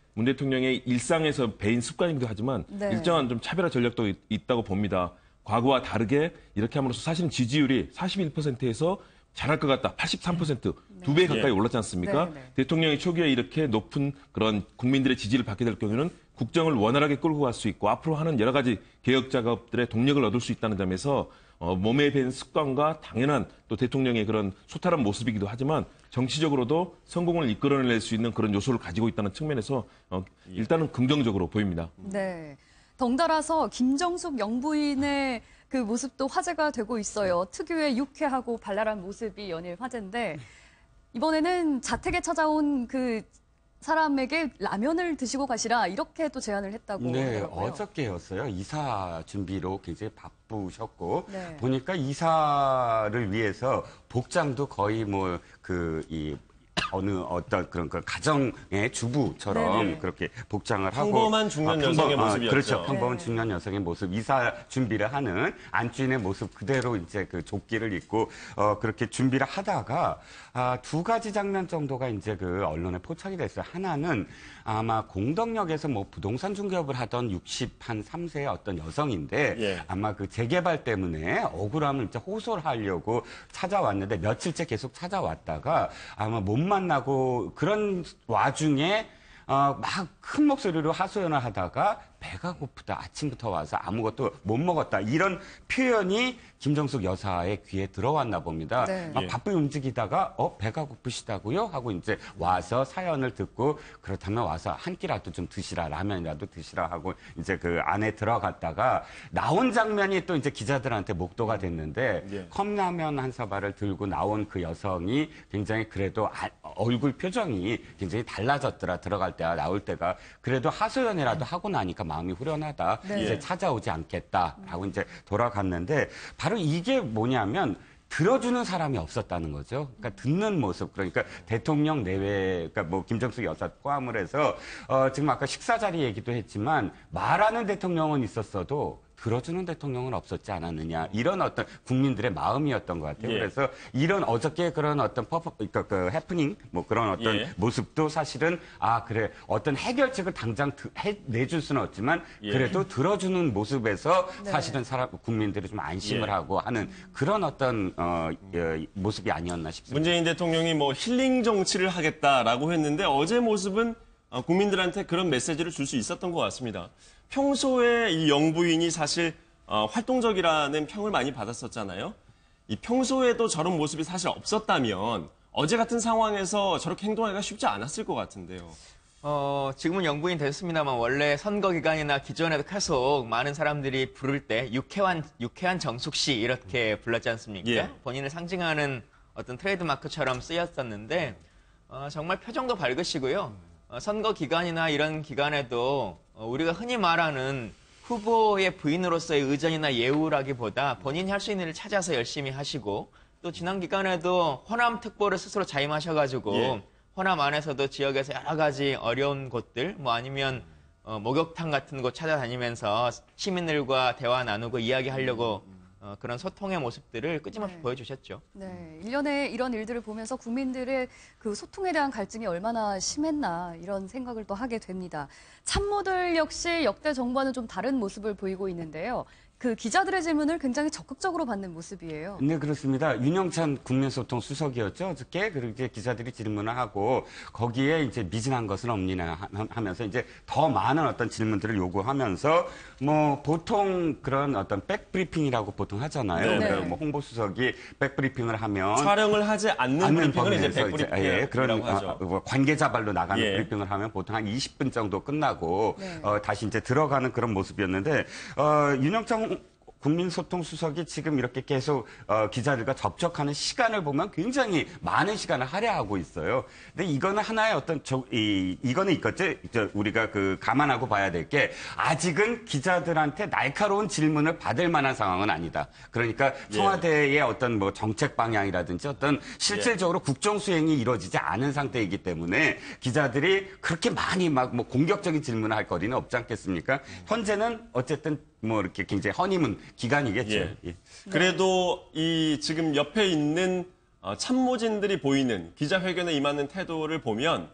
일상에서 배인 습관이기도 하지만 일정한 좀 차별화 전략도 있다고 봅니다. 과거와 다르게 이렇게 함으로써 사실은 지지율이 41%에서 잘할 것 같다. 83%, 2배 가까이 올랐지 않습니까? 대통령이 초기에 이렇게 높은 그런 국민들의 지지를 받게 될 경우에는 국정을 원활하게 끌고 갈 수 있고 앞으로 하는 여러 가지 개혁 작업들의 동력을 얻을 수 있다는 점에서 몸에 밴 습관과 당연한 또 대통령의 그런 소탈한 모습이기도 하지만 정치적으로도 성공을 이끌어낼 수 있는 그런 요소를 가지고 있다는 측면에서 일단은 긍정적으로 보입니다. 네. 덩달아서 김정숙 영부인의 그 모습도 화제가 되고 있어요. 특유의 유쾌하고 발랄한 모습이 연일 화제인데 이번에는 자택에 찾아온 그 사람에게 라면을 드시고 가시라 이렇게 또 제안을 했다고 네, 하더라고요. 어저께였어요. 이사 준비로 굉장히 바쁘셨고 네. 보니까 이사를 위해서 복장도 거의 어떤 그런 그 가정의 주부처럼 네네. 그렇게 복장을 하고 평범한 중년 여성의 모습이었죠. 그렇죠. 평범한 네. 중년 여성의 모습, 이사 준비를 하는 안주인의 모습 그대로 이제 그 조끼를 입고 그렇게 준비를 하다가 두 가지 장면 정도가 이제 그 언론에 포착이 됐어요. 하나는 아마 공덕역에서 뭐 부동산 중개업을 하던 63세의 어떤 여성인데 예. 아마 그 재개발 때문에 억울함을 이제 호소를 하려고 찾아왔는데 며칠째 계속 찾아왔다가 아마 못 만나고 그런 와중에 막 큰 목소리로 하소연을 하다가 배가 고프다. 아침부터 와서 아무것도 못 먹었다. 이런 표현이 김정숙 여사의 귀에 들어왔나 봅니다. 네. 막 바쁘게 움직이다가 배가 고프시다고요? 하고 이제 와서 사연을 듣고 그렇다면 와서 한 끼라도 좀 드시라. 라면이라도 드시라 하고 이제 그 안에 들어갔다가 나온 장면이 또 이제 기자들한테 목도가 됐는데 예. 컵라면 한 사발을 들고 나온 그 여성이 굉장히 그래도 얼굴 표정이 굉장히 달라졌더라. 들어갈 때와 나올 때가 그래도 하소연이라도 하고 나니까 마음이 후련하다. 네. 이제 찾아오지 않겠다라고 이제 돌아갔는데 바로 이게 뭐냐면 들어주는 사람이 없었다는 거죠. 그러니까 듣는 모습. 그러니까 대통령 내외, 그러니까 뭐 김정숙 여사 포함을 해서 지금 아까 식사 자리 얘기도 했지만 말하는 대통령은 있었어도 들어주는 대통령은 없었지 않았느냐 이런 어떤 국민들의 마음이었던 것 같아요. 예. 그래서 이런 어저께 그런 어떤 그러니까 그 해프닝 뭐 그런 어떤 예. 모습도 사실은 그래 어떤 해결책을 당장 내줄 수는 없지만 예. 그래도 들어주는 모습에서 네. 사실은 국민들이 좀 안심을 예. 하고 하는 그런 어떤 모습이 아니었나 싶습니다. 문재인 대통령이 뭐 힐링 정치를 하겠다라고 했는데 어제 모습은 국민들한테 그런 메시지를 줄 수 있었던 것 같습니다. 평소에 이 영부인이 사실 활동적이라는 평을 많이 받았었잖아요. 이 평소에도 저런 모습이 사실 없었다면 어제 같은 상황에서 저렇게 행동하기가 쉽지 않았을 것 같은데요. 지금은 영부인 됐습니다만 원래 선거 기간이나 기존에도 계속 많은 사람들이 부를 때 유쾌한 정숙 씨 이렇게 불렀지 않습니까? 예. 본인을 상징하는 어떤 트레이드 마크처럼 쓰였었는데 정말 표정도 밝으시고요. 선거 기간이나 이런 기간에도 우리가 흔히 말하는 후보의 부인으로서의 의전이나 예우라기보다 본인이 할 수 있는 일을 찾아서 열심히 하시고 또 지난 기간에도 호남 특보를 스스로 자임하셔가지고 예. 호남 안에서도 지역에서 여러 가지 어려운 곳들 뭐 아니면 목욕탕 같은 곳 찾아다니면서 시민들과 대화 나누고 이야기하려고 그런 소통의 모습들을 끊임없이 네. 보여주셨죠. 네, 1년에 이런 일들을 보면서 국민들의 그 소통에 대한 갈증이 얼마나 심했나 이런 생각을 또 하게 됩니다. 참모들 역시 역대 정부와는 좀 다른 모습을 보이고 있는데요. 그 기자들의 질문을 굉장히 적극적으로 받는 모습이에요. 네, 그렇습니다. 윤영찬 국민소통 수석이었죠. 어저께 그렇게 기자들이 질문을 하고 거기에 이제 미진한 것은 없느냐 하면서 이제 더 많은 어떤 질문들을 요구하면서 뭐 보통 그런 어떤 백브리핑이라고 보통 하잖아요. 네. 그러니까 뭐 홍보수석이 백브리핑을 하면 촬영을 하지 않는 브리핑을 이제 범위에서 백브리핑이라고 그런 하죠. 관계자발로 나가는 예. 브리핑을 하면 보통 한 20분 정도 끝나고 네. 다시 이제 들어가는 그런 모습이었는데 윤영찬 국민소통 수석이 지금 이렇게 계속 기자들과 접촉하는 시간을 보면 굉장히 많은 시간을 할애하고 있어요. 근데 이거는 하나의 어떤 이거는 있겠죠. 우리가 그 감안하고 봐야 될 게 아직은 기자들한테 날카로운 질문을 받을 만한 상황은 아니다. 그러니까 청와대의 어떤 뭐 정책 방향이라든지 어떤 실질적으로 국정 수행이 이루어지지 않은 상태이기 때문에 기자들이 그렇게 많이 막 뭐 공격적인 질문을 할 거리는 없지 않겠습니까? 현재는 어쨌든 뭐 이렇게 굉장히 허니문 기간이겠죠. 예. 예. 그래도 이 지금 옆에 있는 참모진들이 보이는 기자회견에 임하는 태도를 보면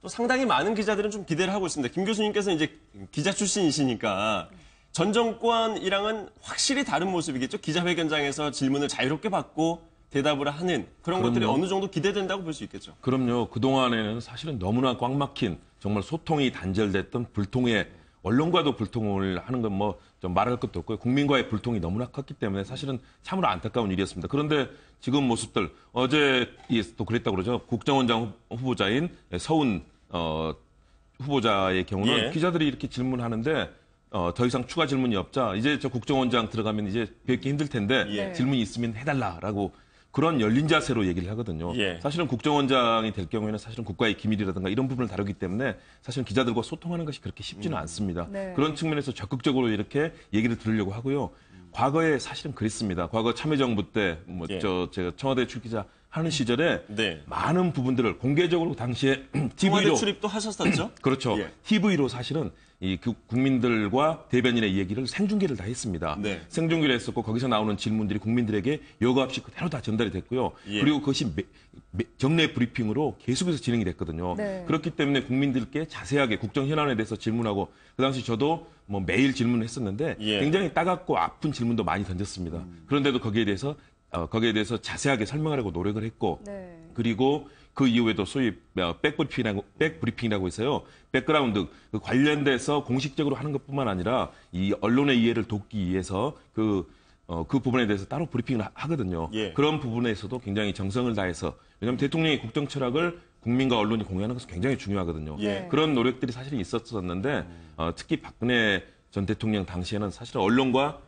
또 상당히 많은 기자들은 좀 기대를 하고 있습니다. 김 교수님께서 이제 기자 출신이시니까 전 정권이랑은 확실히 다른 모습이겠죠. 기자회견장에서 질문을 자유롭게 받고 대답을 하는 그런 것들이 그럼요. 어느 정도 기대된다고 볼 수 있겠죠. 그럼요. 그동안에는 사실은 너무나 꽉 막힌 정말 소통이 단절됐던 불통의 언론과도 불통을 하는 건 뭐 좀 말할 것도 없고요. 국민과의 불통이 너무나 컸기 때문에 사실은 참으로 안타까운 일이었습니다. 그런데 지금 모습들 어제 또 그랬다고 그러죠. 국정원장 후보자인 서훈 후보자의 경우는 예. 기자들이 이렇게 질문하는데 더 이상 추가 질문이 없자 이제 저 국정원장 들어가면 이제 뵙기 힘들 텐데 예. 질문이 있으면 해달라라고 그런 열린 자세로 얘기를 하거든요. 예. 사실은 국정원장이 될 경우에는 사실은 국가의 기밀이라든가 이런 부분을 다루기 때문에 사실은 기자들과 소통하는 것이 그렇게 쉽지는 않습니다. 네. 그런 측면에서 적극적으로 이렇게 얘기를 들으려고 하고요. 과거에 사실은 그랬습니다. 과거 참여정부 때 예. 제가 청와대 출기자 하는 시절에 네. 많은 부분들을 공개적으로 당시에 청와대 TV로 출입도 하셨었죠? 그렇죠. 예. TV로 사실은 이 국민들과 대변인의 얘기를 생중계를 다 했습니다. 네. 생중계를 했었고 거기서 나오는 질문들이 국민들에게 여과 없이 그대로 다 전달이 됐고요. 예. 그리고 그것이 정례 브리핑으로 계속해서 진행이 됐거든요. 네. 그렇기 때문에 국민들께 자세하게 국정 현안에 대해서 질문하고 그 당시 저도 뭐 매일 질문을 했었는데 예. 굉장히 따갑고 아픈 질문도 많이 던졌습니다. 그런데도 거기에 대해서 자세하게 설명하려고 노력을 했고 네. 그리고 그 이후에도 소위 백브리핑이라고 해서요. 백그라운드 그 관련돼서 공식적으로 하는 것뿐만 아니라 이 언론의 이해를 돕기 위해서 그 부분에 대해서 따로 브리핑을 하거든요. 예. 그런 부분에서도 굉장히 정성을 다해서 왜냐하면 대통령의 국정 철학을 국민과 언론이 공유하는 것은 굉장히 중요하거든요. 예. 그런 노력들이 사실 있었었는데 특히 박근혜 전 대통령 당시에는 사실 언론과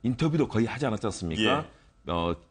인터뷰도 거의 하지 않았지 않습니까?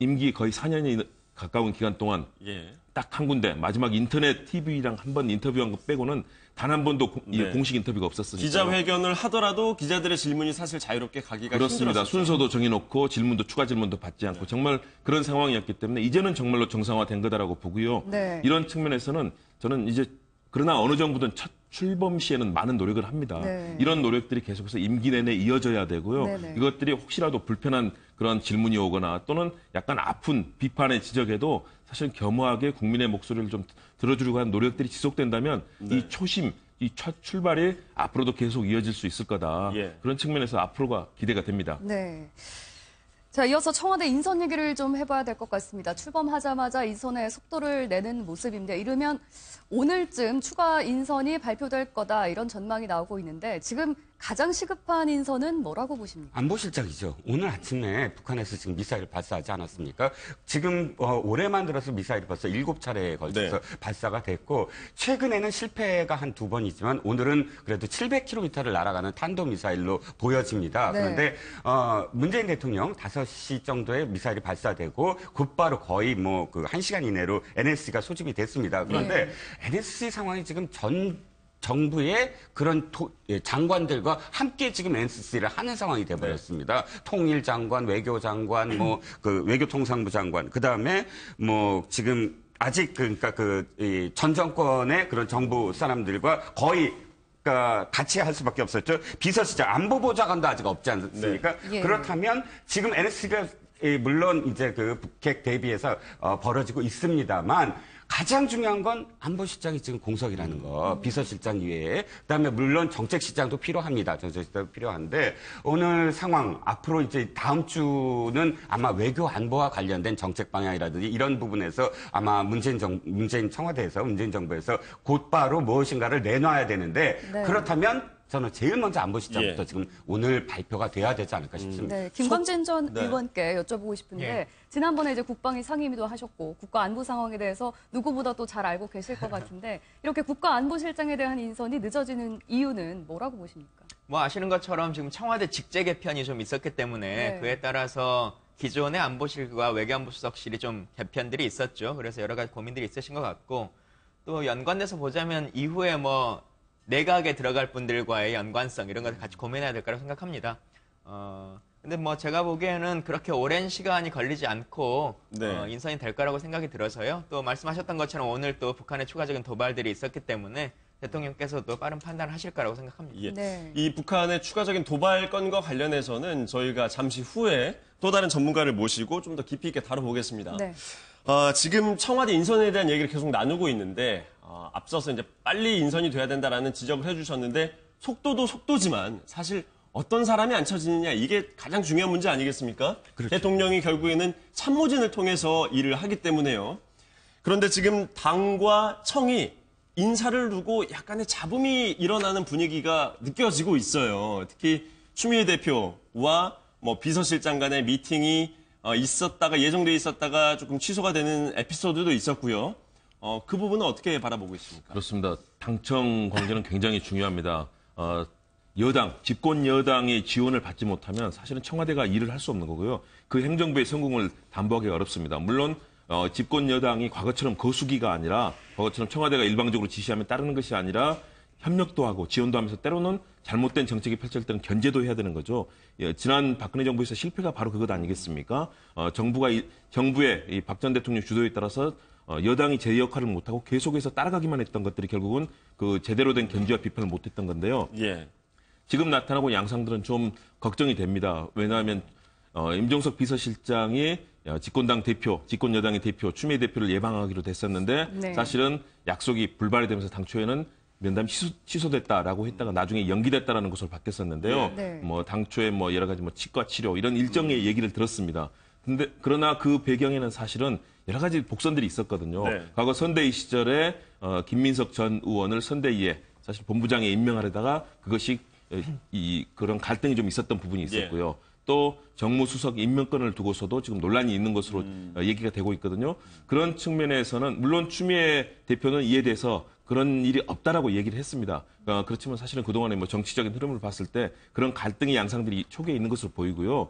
임기 거의 4년이 가까운 기간 동안 예. 딱 한 군데 마지막 인터넷 TV랑 한 번 인터뷰한 것 빼고는 단 한 번도 네. 공식 인터뷰가 없었으니까 기자회견을 하더라도 기자들의 질문이 사실 자유롭게 가기가 그렇습니다. 힘들었었죠. 순서도 정해놓고 추가 질문도 받지 않고 정말 그런 상황이었기 때문에 이제는 정말로 정상화된 거다라고 보고요. 네. 이런 측면에서는 저는 이제 그러나 어느 정부든 첫 출범 시에는 많은 노력을 합니다. 네. 이런 노력들이 계속해서 임기 내내 이어져야 되고요. 네네. 이것들이 혹시라도 불편한 그런 질문이 오거나 또는 약간 아픈 비판의 지적에도 사실 겸허하게 국민의 목소리를 좀 들어주려고 하는 노력들이 지속된다면 이 초심, 이 첫 출발이 앞으로도 계속 이어질 수 있을 거다. 예. 그런 측면에서 앞으로가 기대가 됩니다. 네. 자, 이어서 청와대 인선 얘기를 좀 해봐야 될 것 같습니다. 출범하자마자 인선에 속도를 내는 모습인데 이르면 오늘쯤 추가 인선이 발표될 거다 이런 전망이 나오고 있는데 지금 가장 시급한 인선은 뭐라고 보십니까? 안보실장이죠. 오늘 아침에 북한에서 지금 미사일 발사하지 않았습니까? 지금 올해만 들어서 미사일이 벌써 7차례에 걸쳐서 발사가 됐고 최근에는 실패가 한 2번이지만 오늘은 그래도 700km를 날아가는 탄도미사일로 보여집니다. 네. 그런데 문재인 대통령 5시 정도에 미사일이 발사되고 곧바로 거의 뭐 그 1시간 이내로 NSC가 소집이 됐습니다. 그런데 NSC 상황이 지금 정부의 그런 장관들과 함께 지금 NSC를 하는 상황이 돼버렸습니다. 통일장관, 외교장관, 뭐 그 외교통상부 장관, 그 다음에 뭐 지금 아직 그러니까 전 정권의 그런 정부 사람들과 거의 같이 할 수밖에 없었죠. 비서실장, 안보보좌관도 아직 없지 않습니까? 네. 예. 그렇다면 지금 NSC가 물론 이제 그 북핵 대비해서 벌어지고 있습니다만 가장 중요한 건 안보실장이 지금 공석이라는 거, 비서실장 이외에. 그다음에 물론 정책실장도 필요합니다. 정책실장도 필요한데 오늘 상황 앞으로 이제 다음 주는 아마 외교 안보와 관련된 정책 방향이라든지 이런 부분에서 아마 문재인 청와대에서 문재인 정부에서 곧바로 무엇인가를 내놔야 되는데 네. 그렇다면 저는 제일 먼저 안보실장부터 지금 오늘 발표가 돼야 되지 않을까 싶습니다. 네, 김광진 전 네. 의원께 여쭤보고 싶은데 예. 지난번에 이제 국방위 상임위도 하셨고 국가 안보 상황에 대해서 누구보다 또 잘 알고 계실 것 같은데 이렇게 국가 안보실장에 대한 인선이 늦어지는 이유는 뭐라고 보십니까? 뭐 아시는 것처럼 지금 청와대 직제 개편이 좀 있었기 때문에 네. 그에 따라서 기존의 안보실과 외교안보수석실이 좀 개편들이 있었죠. 그래서 여러 가지 고민들이 있으신 것 같고 또 연관돼서 보자면 이후에 뭐 내각에 들어갈 분들과의 연관성 이런 것을 같이 고민해야 될 거라고 생각합니다. 근데 뭐 제가 보기에는 그렇게 오랜 시간이 걸리지 않고 인선이 될 거라고 생각이 들어서요. 또 말씀하셨던 것처럼 오늘 또 북한의 추가적인 도발들이 있었기 때문에 대통령께서도 빠른 판단을 하실 거라고 생각합니다. 예. 네. 이 북한의 추가적인 도발 건과 관련해서는 저희가 잠시 후에 또 다른 전문가를 모시고 좀 더 깊이 있게 다뤄보겠습니다. 네. 지금 청와대 인선에 대한 얘기를 계속 나누고 있는데 앞서서 이제 빨리 인선이 돼야 된다라는 지적을 해주셨는데 속도도 속도지만 사실 어떤 사람이 앉혀지느냐 이게 가장 중요한 문제 아니겠습니까? 그렇죠. 대통령이 결국에는 참모진을 통해서 일을 하기 때문에요. 그런데 지금 당과 청이 인사를 두고 약간의 잡음이 일어나는 분위기가 느껴지고 있어요. 특히 추미애 대표와 뭐 비서실장 간의 미팅이 예정돼 있었다가 조금 취소가 되는 에피소드도 있었고요. 그 부분은 어떻게 바라보고 있습니까? 그렇습니다. 당청 관계는 굉장히 중요합니다. 여당, 집권 여당의 지원을 받지 못하면 사실은 청와대가 일을 할 수 없는 거고요. 그 행정부의 성공을 담보하기가 어렵습니다. 물론 집권 여당이 과거처럼 거수기가 아니라 과거처럼 청와대가 일방적으로 지시하면 따르는 것이 아니라 협력도 하고 지원도 하면서 때로는 잘못된 정책이 펼쳐질 때는 견제도 해야 되는 거죠. 지난 박근혜 정부에서 실패가 바로 그것 아니겠습니까? 정부의 이 박 전 대통령 주도에 따라서 여당이 제 역할을 못하고 계속해서 따라가기만 했던 것들이 결국은 그 제대로 된 견제와 비판을 못했던 건데요. 예. 지금 나타나고 있는 양상들은 좀 걱정이 됩니다. 왜냐하면 임종석 비서실장이 집권당 대표, 집권 여당의 대표, 추미애 대표를 예방하기로 됐었는데 네. 사실은 약속이 불발이 되면서 당초에는 면담이 취소됐다라고 했다가 나중에 연기됐다라는 것으로 바뀌었었는데요. 네. 뭐 당초에 뭐 여러 가지 뭐 치과 치료 이런 일정의 얘기를 들었습니다. 근데 그러나 그 배경에는 사실은 여러 가지 복선들이 있었거든요. 네. 과거 선대위 시절에 김민석 전 의원을 선대위에 사실 본부장에 임명하려다가 그것이 그런 갈등이 좀 있었던 부분이 있었고요. 또 정무수석 임명권을 두고서도 지금 논란이 있는 것으로 얘기가 되고 있거든요. 그런 측면에서는 물론 추미애 대표는 이에 대해서 그런 일이 없다라고 얘기를 했습니다. 그렇지만 사실은 그동안의 뭐 정치적인 흐름을 봤을 때 그런 갈등의 양상들이 초기에 있는 것으로 보이고요.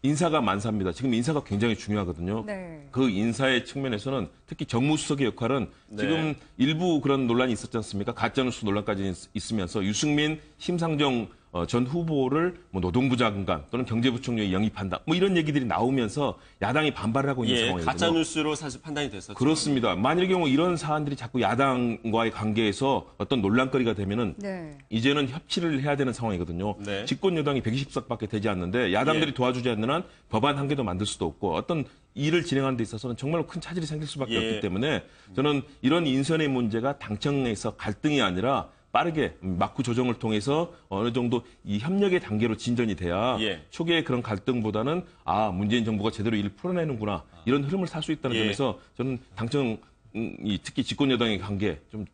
인사가 만사입니다. 지금 인사가 굉장히 중요하거든요. 네. 그 인사의 측면에서는 특히 정무수석의 역할은 지금 일부 그런 논란이 있었지 않습니까? 가짜뉴스 논란까지 있으면서 유승민, 심상정 전 후보를 뭐 노동부 장관 또는 경제부총리에 영입한다. 뭐 이런 얘기들이 나오면서 야당이 반발을 하고 있는 상황이거든요. 가짜뉴스로 사실 판단이 됐었죠. 그렇습니다. 만일 경우 이런 사안들이 자꾸 야당과의 관계에서 어떤 논란거리가 되면은 이제는 협치를 해야 되는 상황이거든요. 네. 집권 여당이 120석밖에 되지 않는데 야당들이 도와주지 않는 한 법안 한 개도 만들 수도 없고 어떤 일을 진행하는 데 있어서는 정말로 큰 차질이 생길 수밖에 없기 때문에 저는 이런 인선의 문제가 당청에서 갈등이 아니라 빠르게 막후 조정을 통해서 어느 정도 이 협력의 단계로 진전이 돼야 초기에 그런 갈등보다는 문재인 정부가 제대로 일을 풀어내는구나 이런 흐름을 살 수 있다는 점에서 저는 당청 특히 집권 여당의 관계 좀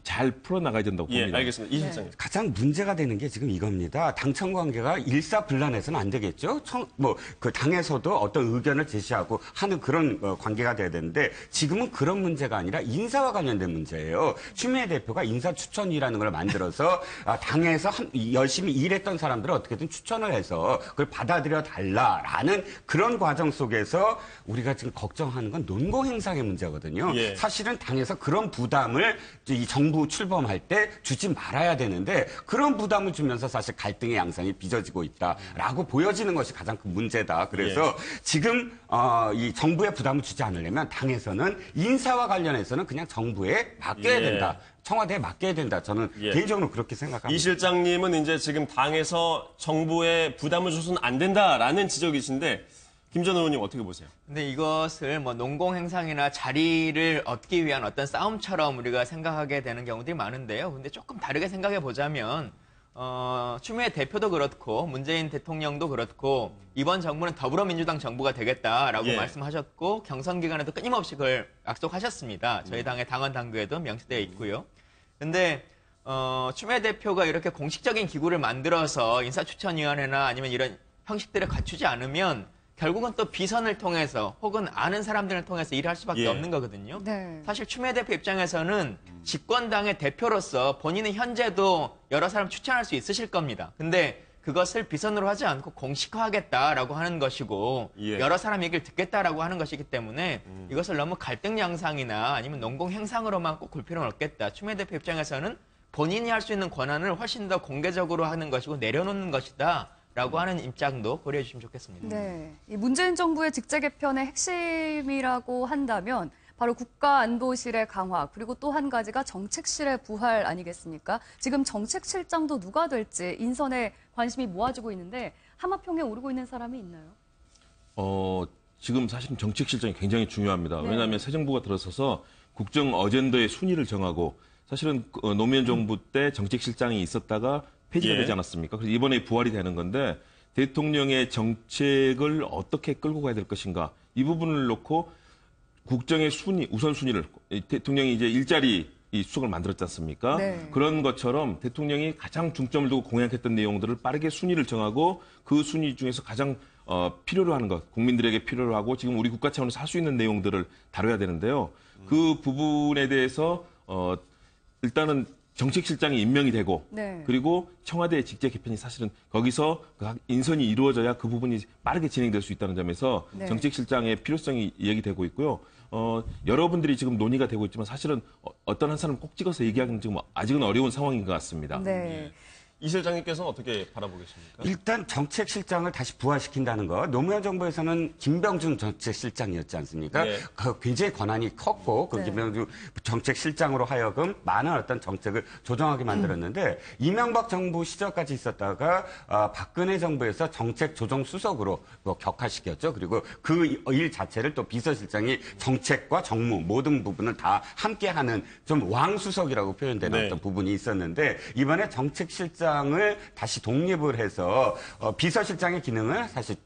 잘 풀어나가야 된다고 봅니다. 알겠습니다. 이 실장님. 가장 문제가 되는 게 지금 이겁니다. 당청 관계가 일사불란해서는 안 되겠죠. 그 당에서도 어떤 의견을 제시하고 하는 그런 관계가 돼야 되는데 지금은 그런 문제가 아니라 인사와 관련된 문제예요. 추미애 대표가 인사추천위라는 걸 만들어서 당에서 열심히 일했던 사람들을 어떻게든 추천을 해서 그걸 받아들여 달라라는 그런 과정 속에서 우리가 지금 걱정하는 건 논공행상의 문제거든요. 사실은 당에서 그런 부담을 이 정부 출범할 때 주지 말아야 되는데 그런 부담을 주면서 사실 갈등의 양상이 빚어지고 있다라고 보여지는 것이 가장 큰 문제다. 그래서 지금 이 정부에 부담을 주지 않으려면 당에서는 인사와 관련해서는 그냥 정부에 맡겨야 된다. 청와대에 맡겨야 된다. 저는 개인적으로 그렇게 생각합니다. 이 실장님은 이제 지금 당에서 정부에 부담을 줘서는 안 된다라는 지적이신데 김 전 의원님 어떻게 보세요? 근데 이것을 뭐 농공행상이나 자리를 얻기 위한 어떤 싸움처럼 우리가 생각하게 되는 경우들이 많은데요. 근데 조금 다르게 생각해 보자면 추미애 대표도 그렇고 문재인 대통령도 그렇고 이번 정부는 더불어민주당 정부가 되겠다라고 말씀하셨고 경선 기간에도 끊임없이 그걸 약속하셨습니다. 저희 당의 당원 당규에도 명시되어 있고요. 근데 추미애 대표가 이렇게 공식적인 기구를 만들어서 인사추천위원회나 아니면 이런 형식들을 갖추지 않으면 결국은 또 비선을 통해서 혹은 아는 사람들을 통해서 일을 할 수밖에 없는 거거든요. 사실 추미애 대표 입장에서는 집권당의 대표로서 본인은 현재도 여러 사람 추천할 수 있으실 겁니다. 근데 그것을 비선으로 하지 않고 공식화하겠다라고 하는 것이고 여러 사람 얘기를 듣겠다라고 하는 것이기 때문에 이것을 너무 갈등 양상이나 아니면 농공 행상으로만 꼭 볼 필요는 없겠다. 추미애 대표 입장에서는 본인이 할 수 있는 권한을 훨씬 더 공개적으로 하는 것이고 내려놓는 것이다. 라고 하는 입장도 고려해 주시면 좋겠습니다. 네, 이 문재인 정부의 직제 개편의 핵심이라고 한다면 바로 국가안보실의 강화 그리고 또 한 가지가 정책실의 부활 아니겠습니까? 지금 정책실장도 누가 될지 인선에 관심이 모아지고 있는데 하마평에 오르고 있는 사람이 있나요? 지금 사실은 정책실장이 굉장히 중요합니다. 왜냐하면 새 정부가 들어서서 국정 어젠더의 순위를 정하고 사실은 노무현 정부 때 정책실장이 있었다가 폐지가 되지 않았습니까? 그래서 이번에 부활이 되는 건데 대통령의 정책을 어떻게 끌고 가야 될 것인가 이 부분을 놓고 국정의 우선순위를 대통령이 이제 일자리 수석을 만들었지 않습니까? 그런 것처럼 대통령이 가장 중점을 두고 공약했던 내용들을 빠르게 순위를 정하고 그 순위 중에서 가장 필요로 하는 것, 국민들에게 필요로 하고 지금 우리 국가 차원에서 할 수 있는 내용들을 다뤄야 되는데요. 그 부분에 대해서 일단은 정책실장이 임명이 되고 네. 그리고 청와대 직제 개편이 사실은 거기서 그 인선이 이루어져야 그 부분이 빠르게 진행될 수 있다는 점에서 네. 정책실장의 필요성이 얘기되고 있고요. 여러분들이 지금 논의가 되고 있지만 사실은 어떤 한 사람 꼭 찍어서 얘기하기는 지금 아직은 어려운 상황인 것 같습니다. 네. 이 실장님께서는 어떻게 바라보겠습니까? 일단 정책실장을 다시 부활시킨다는 거. 노무현 정부에서는 김병준 정책실장이었지 않습니까? 네. 그 굉장히 권한이 컸고 그 네. 김병준 정책실장으로 하여금 많은 어떤 정책을 조정하게 만들었는데 이명박 정부 시절까지 있었다가 박근혜 정부에서 정책 조정 수석으로 격화시켰죠. 그리고 그 일 자체를 또 비서실장이 정책과 정무 모든 부분을 다 함께하는 좀 왕수석이라고 표현되는 네. 어떤 부분이 있었는데 이번에 정책실장을 다시 독립을 해서 비서실장의 기능을 사실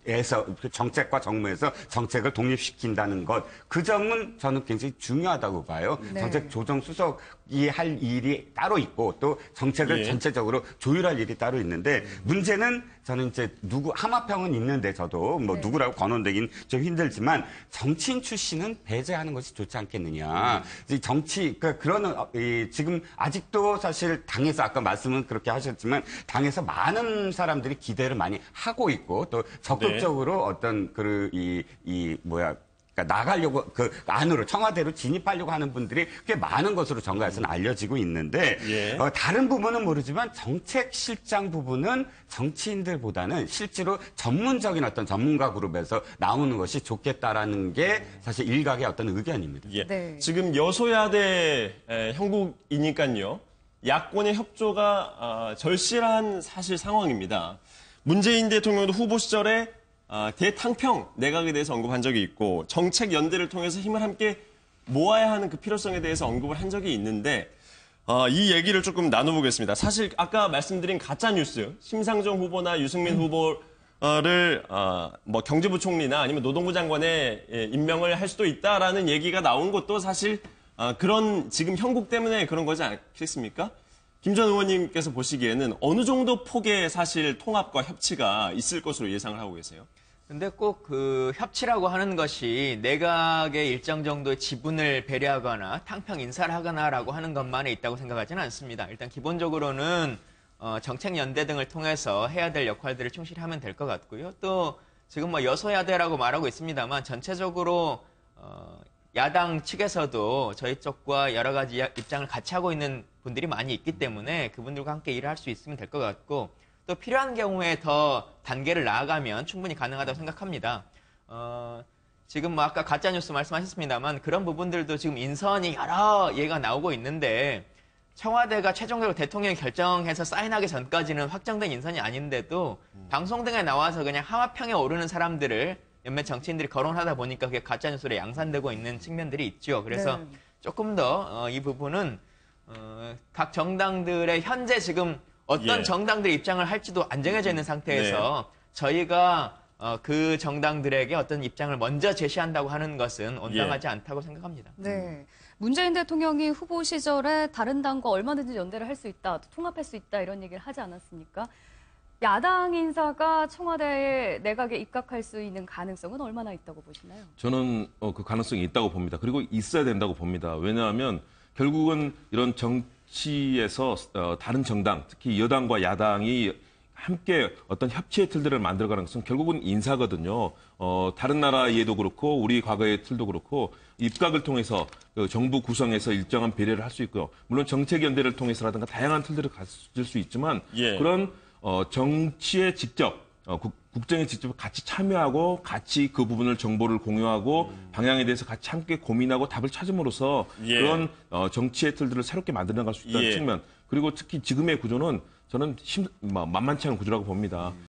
정책과 정무에서 정책을 독립시킨다는 것, 그 점은 저는 굉장히 중요하다고 봐요. 네. 정책 조정 수석이 할 일이 따로 있고 또 정책을 예. 전체적으로 조율할 일이 따로 있는데 문제는 저는 이제 하마평은 있는데 저도 뭐 네. 누구라고 거론되긴 좀 힘들지만 정치인 출신은 배제하는 것이 좋지 않겠느냐. 이 그러니까 그런 지금 아직도 사실 당에서 아까 말씀은 그렇게 하셨지만 당에서 많은 사람들이 기대를 많이 하고 있고 또 적극적으로 어떤 그러니까 나가려고 그 안으로 청와대로 진입하려고 하는 분들이 꽤 많은 것으로 정가에서는 알려지고 있는데 예. 다른 부분은 모르지만 정책실장 부분은 정치인들보다는 실제로 전문적인 어떤 전문가 그룹에서 나오는 것이 좋겠다라는 게 사실 일각의 어떤 의견입니다. 예. 네. 지금 여소야대 형국이니까요. 야권의 협조가 절실한 사실 상황입니다. 문재인 대통령도 후보 시절에 대탕평 내각에 대해서 언급한 적이 있고 정책 연대를 통해서 힘을 함께 모아야 하는 그 필요성에 대해서 언급을 한 적이 있는데 이 얘기를 조금 나눠보겠습니다. 사실 아까 말씀드린 가짜 뉴스 심상정 후보나 유승민 후보를 뭐 경제부총리나 아니면 노동부 장관에 임명을 할 수도 있다라는 얘기가 나온 것도 사실 그런 지금 형국 때문에 그런 거지 않겠습니까? 김 전 의원님께서 보시기에는 어느 정도 폭의 사실 통합과 협치가 있을 것으로 예상을 하고 계세요? 근데 꼭 그 협치라고 하는 것이 내각의 일정 정도의 지분을 배려하거나 탕평 인사를 하거나라고 하는 것만에 있다고 생각하지는 않습니다. 일단 기본적으로는 정책 연대 등을 통해서 해야 될 역할들을 충실히 하면 될 것 같고요. 또 지금 뭐 여소야대라고 말하고 있습니다만 전체적으로 야당 측에서도 저희 쪽과 여러 가지 입장을 같이 하고 있는 분들이 많이 있기 때문에 그분들과 함께 일을 할 수 있으면 될 것 같고 또 필요한 경우에 더 단계를 나아가면 충분히 가능하다고 생각합니다. 지금 뭐 아까 가짜뉴스 말씀하셨습니다만 그런 부분들도 지금 인선이 여러 예가 나오고 있는데 청와대가 최종적으로 대통령이 결정해서 사인하기 전까지는 확정된 인선이 아닌데도 방송 등에 나와서 그냥 하마평에 오르는 사람들을 몇몇 정치인들이 거론하다 보니까 그게 가짜뉴스로 양산되고 있는 측면들이 있죠. 그래서 네. 조금 더 이 부분은 각 정당들의 현재 지금 어떤 예. 정당들의 입장을 할지도 안 정해져 있는 상태에서 저희가 그 정당들에게 어떤 입장을 먼저 제시한다고 하는 것은 온당하지 않다고 생각합니다. 네. 문재인 대통령이 후보 시절에 다른 당과 얼마든지 연대를 할 수 있다, 통합할 수 있다 이런 얘기를 하지 않았습니까? 야당 인사가 청와대에 내각에 입각할 수 있는 가능성은 얼마나 있다고 보시나요? 저는 그 가능성이 있다고 봅니다. 그리고 있어야 된다고 봅니다. 왜냐하면 결국은 이런 정치에서 다른 정당, 특히 여당과 야당이 함께 어떤 협치의 틀들을 만들어가는 것은 결국은 인사거든요. 다른 나라에도 그렇고 우리 과거의 틀도 그렇고 입각을 통해서 정부 구성에서 일정한 배려를 할 수 있고요. 물론 정책 연대를 통해서라든가 다양한 틀들을 가질 수 있지만 예. 그런 정치에 직접 국정에 직접 같이 참여하고 같이 그 부분을 정보를 공유하고 방향에 대해서 같이 함께 고민하고 답을 찾음으로써 예. 그런 정치의 틀들을 새롭게 만들어나갈 수 있다는 예. 측면 그리고 특히 지금의 구조는 저는 만만치 않은 구조라고 봅니다.